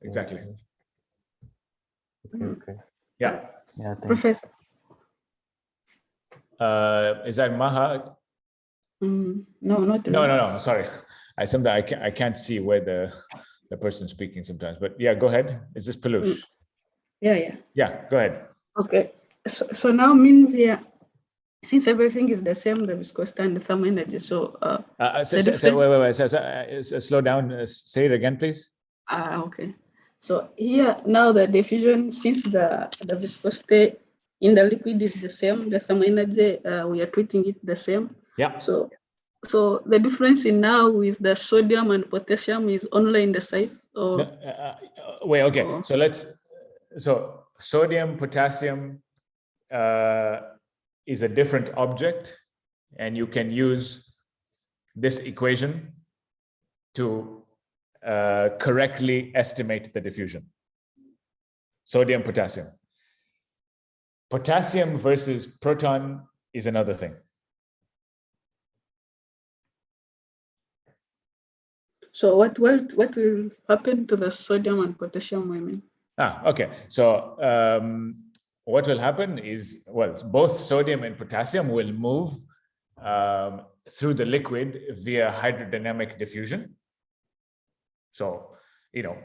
Exactly. Okay. Yeah. Yeah, thanks. Professor. Is that Maha? No, not really. No. Sorry, I can't see where the person's speaking sometimes. But yeah, go ahead. Is this Pelush? Yeah. Yeah, go ahead. Okay. So now means here, since everything is the same, the viscosity and the thermal energy. So wait. Slow down. Say it again, please. Okay. So here now the diffusion, since the viscosity in the liquid is the same, the thermal energy we are treating it the same. Yeah. So the difference in now with the sodium and potassium is only in the size. Or wait. Okay. So sodium, potassium is a different object, and you can use this equation to correctly estimate the diffusion. Sodium, potassium. Potassium versus proton is another thing. So what will happen to the sodium and potassium? I mean. Okay. So what will happen is, well, both sodium and potassium will move through the liquid via hydrodynamic diffusion. So, the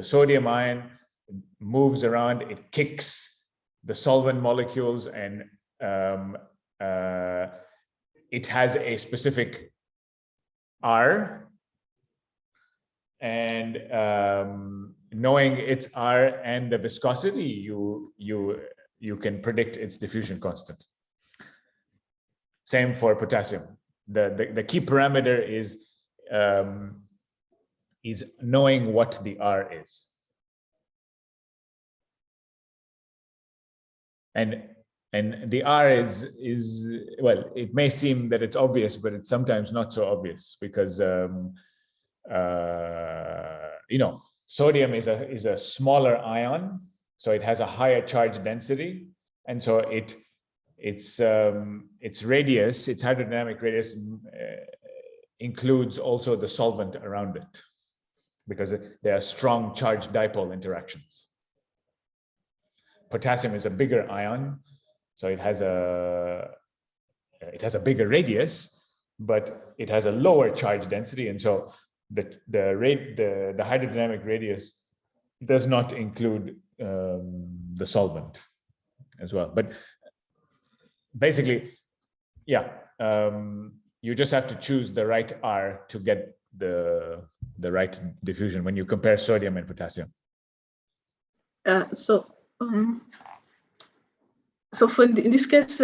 sodium ion moves around, it kicks the solvent molecules, and it has a specific R, and knowing its R and the viscosity, you can predict its diffusion constant. Same for potassium. The key parameter is knowing what the R is. And the R is well, it may seem that it's obvious, but it's sometimes not so obvious, because sodium is a smaller ion, so it has a higher charge density, and so its radius, its hydrodynamic radius, includes also the solvent around it, because there are strong charge dipole interactions. Potassium is a bigger ion, so it has a bigger radius, but it has a lower charge density, and so the hydrodynamic radius does not include the solvent as well. But basically, yeah, you just have to choose the right R to get the right diffusion when you compare sodium and potassium. So for in this case,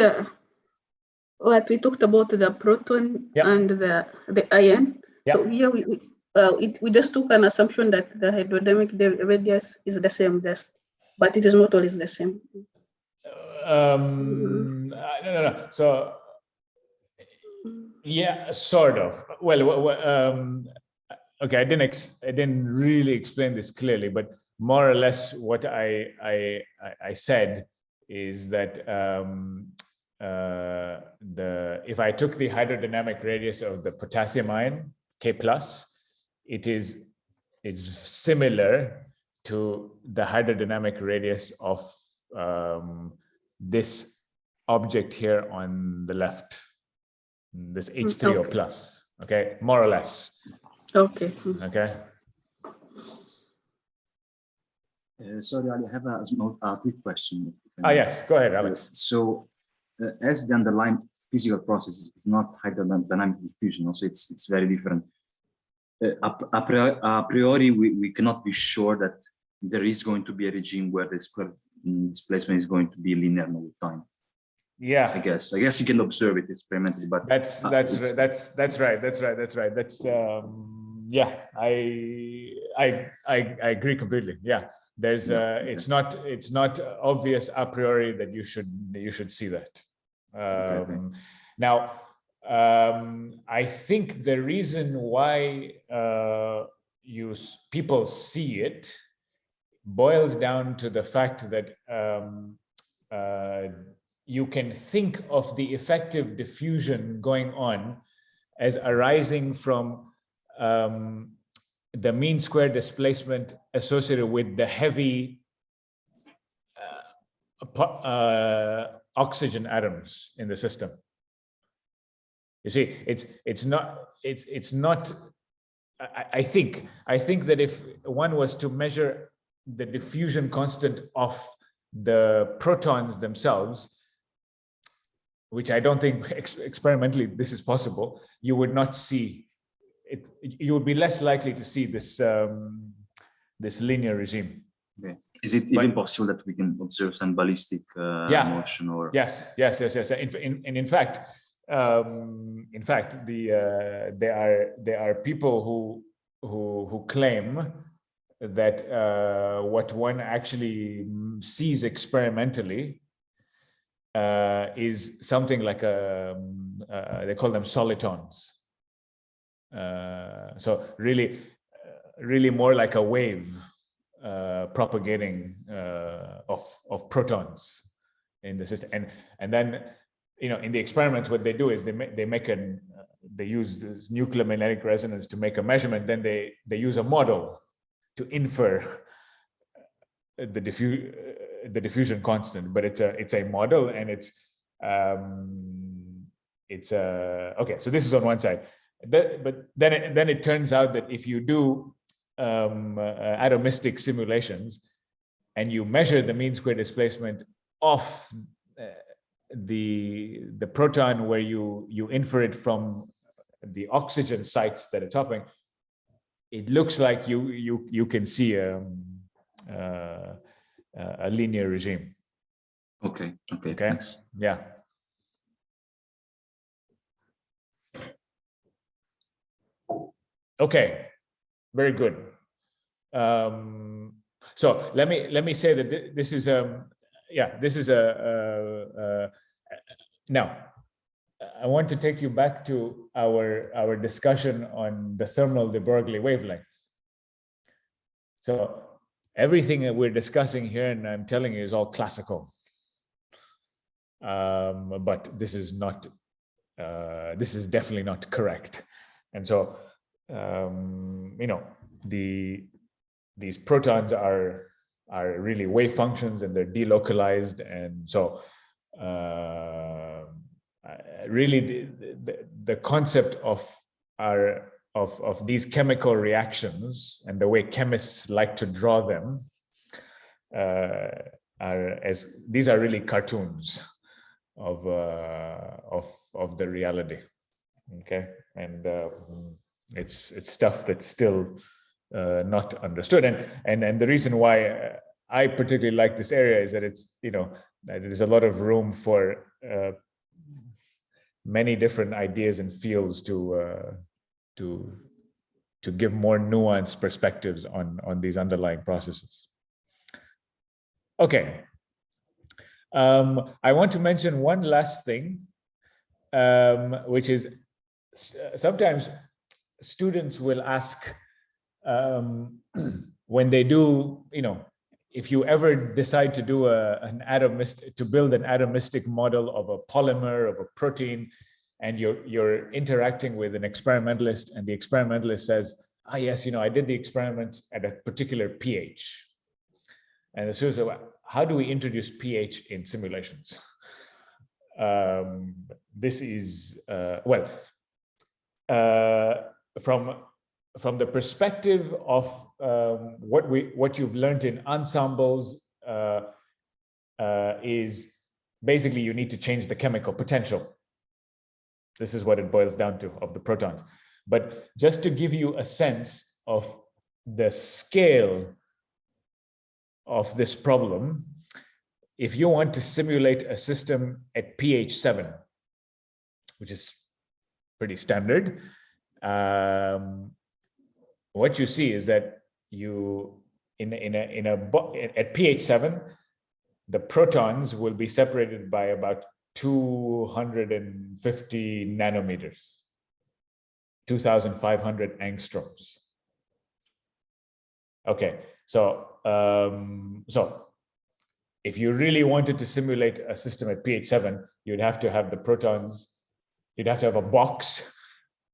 what we talked about the proton and the ion. So here we just took an assumption that the hydrodynamic radius is the same, but it is not always the same. No. So yeah, sort of. Well, okay, I didn't really explain this clearly, but more or less what I said is that if I took the hydrodynamic radius of the potassium ion, K+, it's similar to the hydrodynamic radius of this object here on the left, this H3O+, okay, more or less. Okay. Okay. Sorry, Ali, I have a quick question. Yes, go ahead, Alex. So, as the underlying physical process is not hydrodynamic diffusion, also it's very different. A priori, we cannot be sure that there is going to be a regime where the square displacement is going to be linear with time. Yeah, I guess you can observe it experimentally, but that's right. Yeah, I agree completely. Yeah, there's it's not obvious a priori that you should see that. Now, I think the reason why people see it boils down to the fact that you can think of the effective diffusion going on as arising from the mean square displacement associated with the heavy oxygen atoms in the system. You see, it's not. I think that if one was to measure the diffusion constant of the protons themselves, which I don't think experimentally this is possible, you would not see it. You would be less likely to see this this linear regime. Okay. Is it even possible that we can observe some ballistic motion? Or yes. In fact, there are people who claim that what one actually sees experimentally is something like they call them solitons. So really more like a wave propagating of protons in the system, and then in the experiments what they do is they use this nuclear magnetic resonance to make a measurement. Then they use a model to infer the diffusion constant, but it's a model, and it's okay. So this is on one side, but then it turns out that if you do atomistic simulations and you measure the mean square displacement of the proton, where you infer it from the oxygen sites that it's hopping, it looks like you can see a linear regime. Okay. Thanks. Yeah. Okay, very good. So let me say that this is now I want to take you back to our discussion on the thermal de Broglie wavelength. So everything that we're discussing here, and I'm telling you, is all classical. But this is not. This is definitely not correct. And so, these protons are really wave functions, and they're delocalized, and so really the concept of these chemical reactions and the way chemists like to draw them these are really cartoons of the reality. Okay, and it's stuff that's still not understood, and the reason why I particularly like this area is that it's there's a lot of room for many different ideas and fields to give more nuanced perspectives on these underlying processes. Okay, I want to mention one last thing, which is sometimes students will ask when they do, if you ever decide to do to build an atomistic model of a polymer, of a protein, and you're interacting with an experimentalist, and the experimentalist says, yes, I did the experiment at a particular pH. And the students say, how do we introduce pH in simulations? This is, from the perspective of what you've learned in ensembles, is basically you need to change the chemical potential. This is what it boils down to, of the protons. But just to give you a sense of the scale of this problem, if you want to simulate a system at pH 7, which is pretty standard, what you see is that at pH 7, the protons will be separated by about 250 nanometers, 2,500 angstroms. Okay, so if you really wanted to simulate a system at pH 7, you'd have to have the protons, you'd have to have a box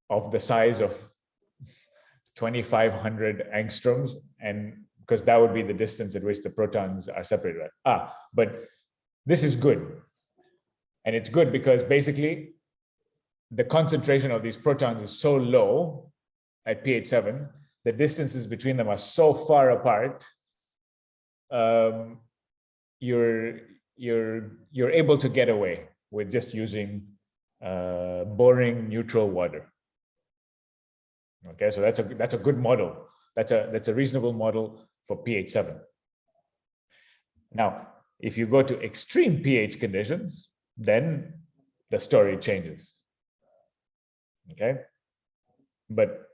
of the size of 2,500 angstroms, and because that would be the distance at which the protons are separated. But this is good. And it's good because basically the concentration of these protons is so low at pH 7, the distances between them are so far apart, you're able to get away with just using boring neutral water. Okay, so that's a good model. That's a reasonable model for pH 7. Now, if you go to extreme pH conditions, then the story changes. Okay, but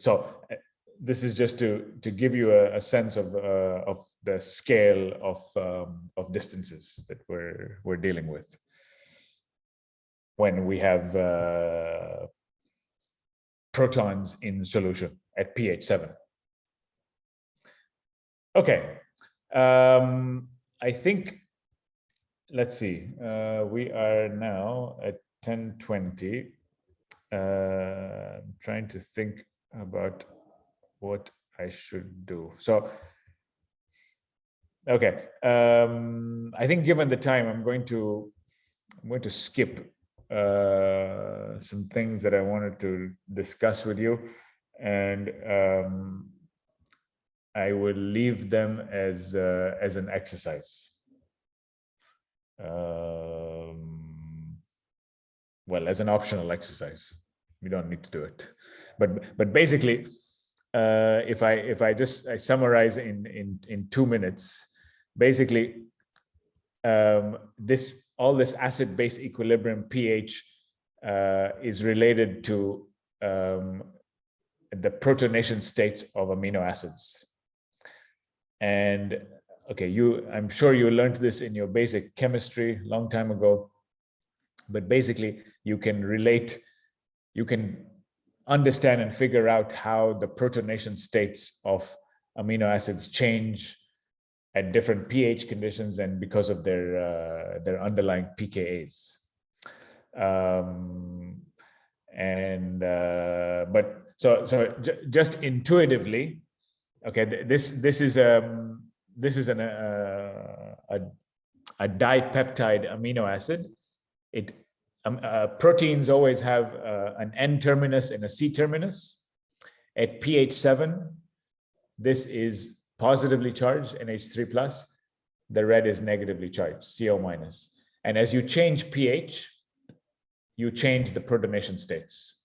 so this is just to give you a sense of the scale of distances that we're dealing with when we have protons in solution at pH 7. Okay, I think, let's see, we are now at 10:20. I'm trying to think about what I should do. So, okay, I think given the time, I'm going to skip some things that I wanted to discuss with you, and I will leave them as an exercise. Well, as an optional exercise. We don't need to do it, but basically, if I summarize in 2 minutes, basically, all this acid-base equilibrium pH is related to the protonation states of amino acids. And okay, I'm sure you learned this in your basic chemistry a long time ago, but basically you can understand and figure out how the protonation states of amino acids change at different pH conditions and because of their underlying pKa's. Just intuitively, okay, this is a dipeptide amino acid. Proteins always have an N terminus and a C terminus. At pH 7, this is positively charged, NH3 plus. The red is negatively charged, CO minus. And as you change pH, you change the protonation states.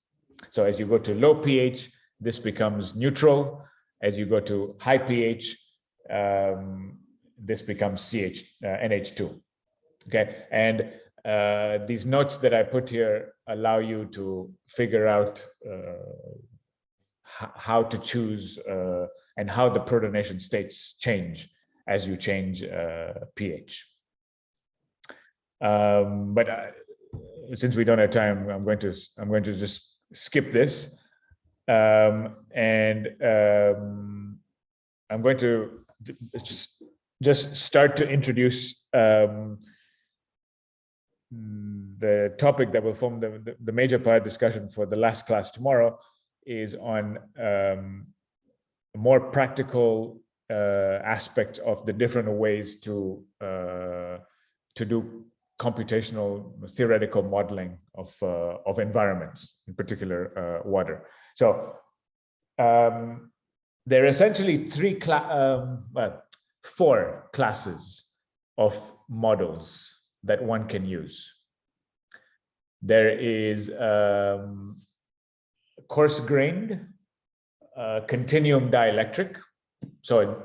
So as you go to low pH, this becomes neutral. As you go to high pH, this becomes NH2. Okay, and these notes that I put here allow you to figure out how to choose and how the protonation states change as you change pH. But since we don't have time, I'm going to just skip this, and I'm going to just start to introduce the topic that will form the major part of discussion for the last class tomorrow is on more practical aspects of the different ways to do computational theoretical modeling of environments, in particular water. So there are essentially four classes of models that one can use. There is coarse-grained continuum dielectric. So,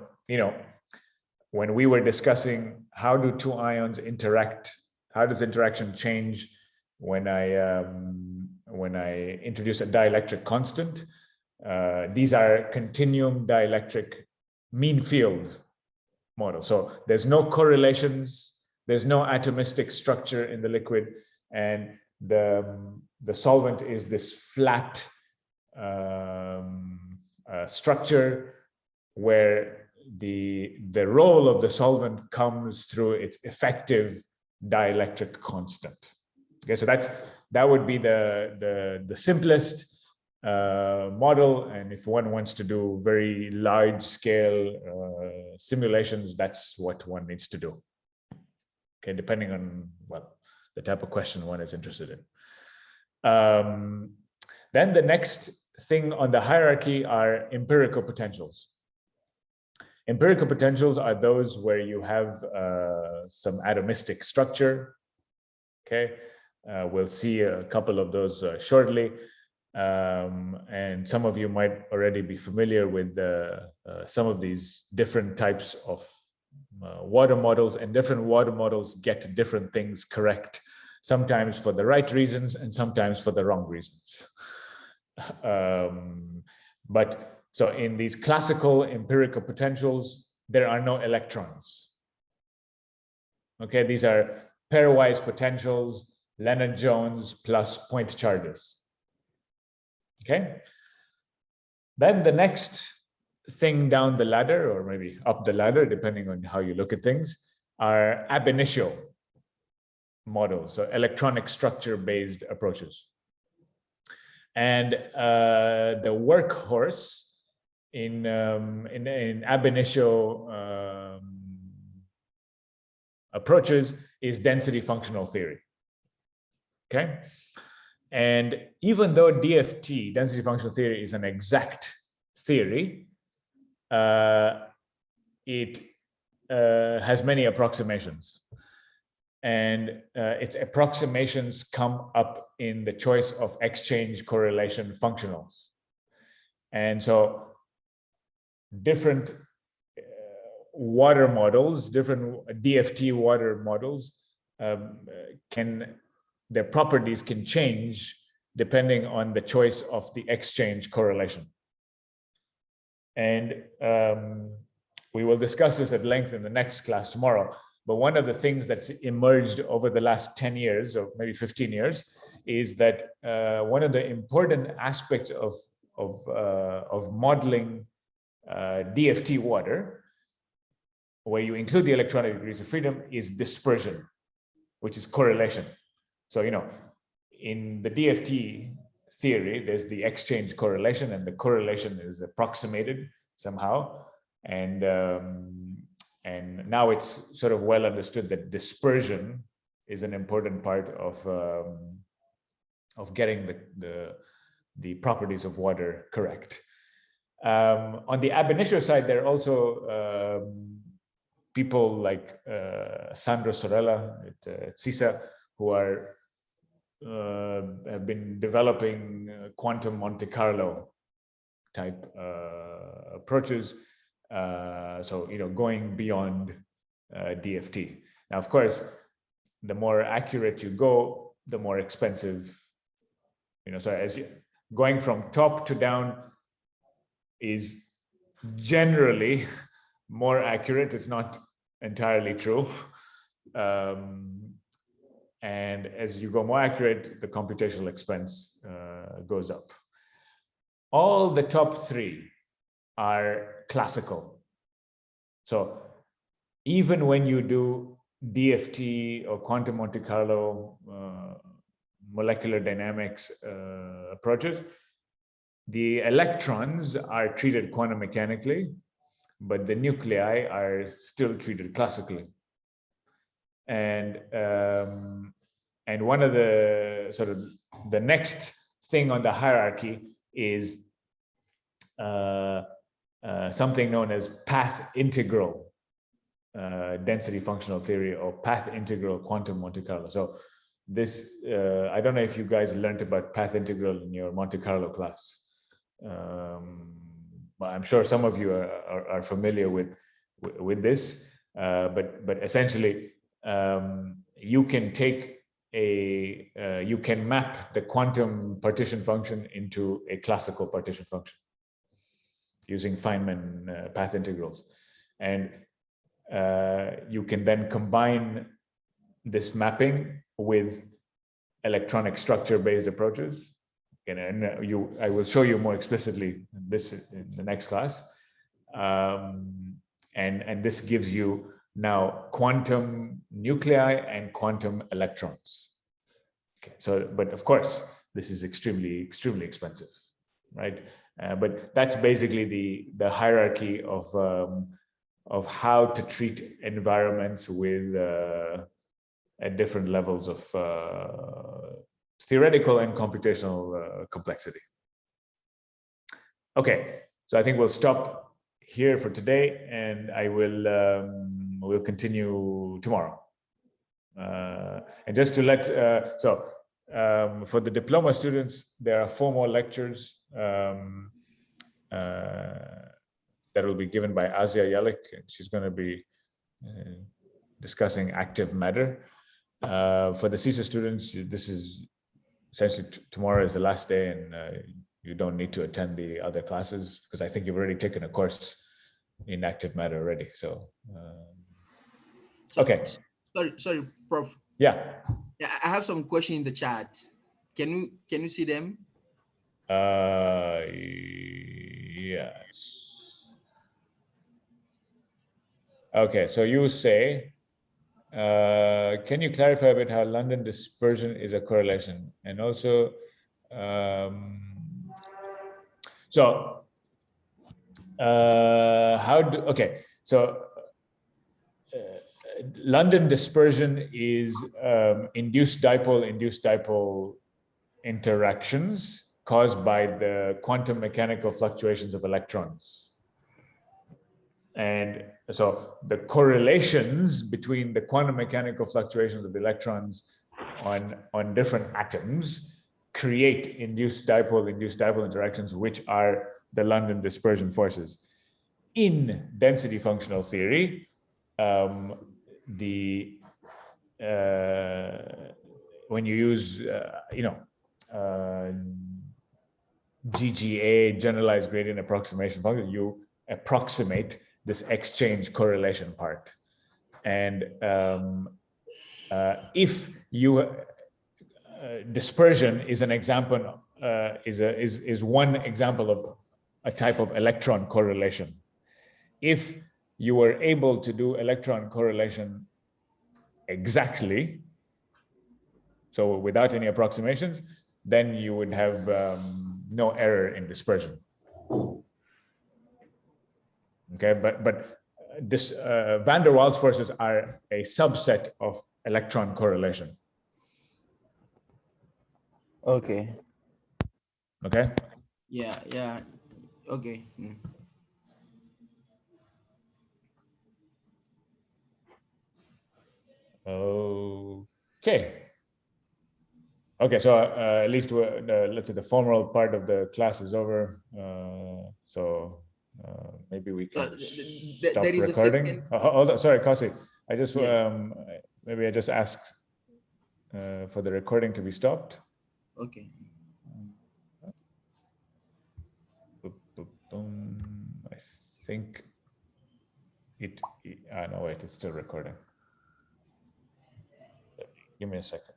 when we were discussing how do two ions interact, how does interaction change when I introduce a dielectric constant, these are continuum dielectric mean field models. So there's no correlations, there's no atomistic structure in the liquid, and the solvent is this flat structure where the role of the solvent comes through its effective dielectric constant. Okay, so that would be the simplest model, and if one wants to do very large scale simulations, that's what one needs to do. Okay, depending on the type of question one is interested in. Then the next thing on the hierarchy are empirical potentials. Empirical potentials are those where you have some atomistic structure. Okay, we'll see a couple of those shortly. And some of you might already be familiar with some of these different types of water models, and different water models get different things correct, sometimes for the right reasons and sometimes for the wrong reasons. But so in these classical empirical potentials, there are no electrons. Okay, these are pairwise potentials, Lennard-Jones plus point charges. Okay, then the next thing down the ladder, or maybe up the ladder, depending on how you look at things, are ab initio models, so electronic structure-based approaches. And the workhorse in ab initio approaches is density functional theory. Okay. And even though DFT, density functional theory, is an exact theory, it has many approximations. And its approximations come up in the choice of exchange correlation functionals. And so different water models, different DFT water models their properties can change depending on the choice of the exchange correlation. And we will discuss this at length in the next class tomorrow. But one of the things that's emerged over the last 10 years, or maybe 15 years, is that one of the important aspects of modeling DFT water, where you include the electronic degrees of freedom, is dispersion, which is correlation. So, you know, in the DFT theory, there's the exchange correlation, and the correlation is approximated somehow. And now it's sort of well understood that dispersion is an important part of getting the properties of water correct. On the ab initio side, there are also people like Sandro Sorella at CISA, who have been developing quantum Monte Carlo type approaches. So, you know, going beyond DFT. Now, of course, the more accurate you go, the more expensive, you know, so as you going from top to down is generally more accurate. It's not entirely true. And as you go more accurate, the computational expense goes up. All the top three are classical. So even when you do DFT or quantum Monte Carlo molecular dynamics approaches, the electrons are treated quantum mechanically, but the nuclei are still treated classically. And one of the sort of the next thing on the hierarchy is something known as path integral density functional theory, or path integral quantum Monte Carlo. So this, I don't know if you guys learned about path integral in your Monte Carlo class. But I'm sure some of you are familiar with this. But essentially, you can take you can map the quantum partition function into a classical partition function using Feynman path integrals. And you can then combine this mapping with electronic structure-based approaches. And I will show you more explicitly this in the next class. And this gives you now quantum nuclei and quantum electrons. Okay, so, but of course, this is extremely expensive, right? But that's basically the hierarchy of how to treat environments with at different levels of theoretical and computational complexity. Okay, so I think we'll stop here for today, and I will we'll continue tomorrow. And just to let for the diploma students, there are 4 more lectures that will be given by Asia Yalik, and she's going to be discussing active matter. For the CISA students, this is essentially tomorrow is the last day, and you don't need to attend the other classes because I think you've already taken a course in active matter already. So, okay. Sorry, Prof. Yeah. Yeah, I have some questions in the chat. Can you see them? Yes. Okay, so you say, can you clarify a bit how London dispersion is a correlation? And also, London dispersion is induced dipole interactions caused by the quantum mechanical fluctuations of electrons. And so the correlations between the quantum mechanical fluctuations of the electrons on different atoms create induced dipole interactions, which are the London dispersion forces. In density functional theory, when you use GGA, generalized gradient approximation function, you approximate this exchange correlation part. And if you dispersion is an example, is one example of a type of electron correlation. If you were able to do electron correlation exactly, so without any approximations, then you would have no error in dispersion. Okay, but this van der Waals forces are a subset of electron correlation. Okay. Okay. Yeah. Okay. Okay. Okay, so at least let's say the formal part of the class is over. Maybe we can stop recording. Hold on, sorry, Kasi. I just maybe I just ask for the recording to be stopped. Okay. I think it. No, wait, it's still recording. Give me a second.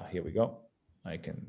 Here we go. I can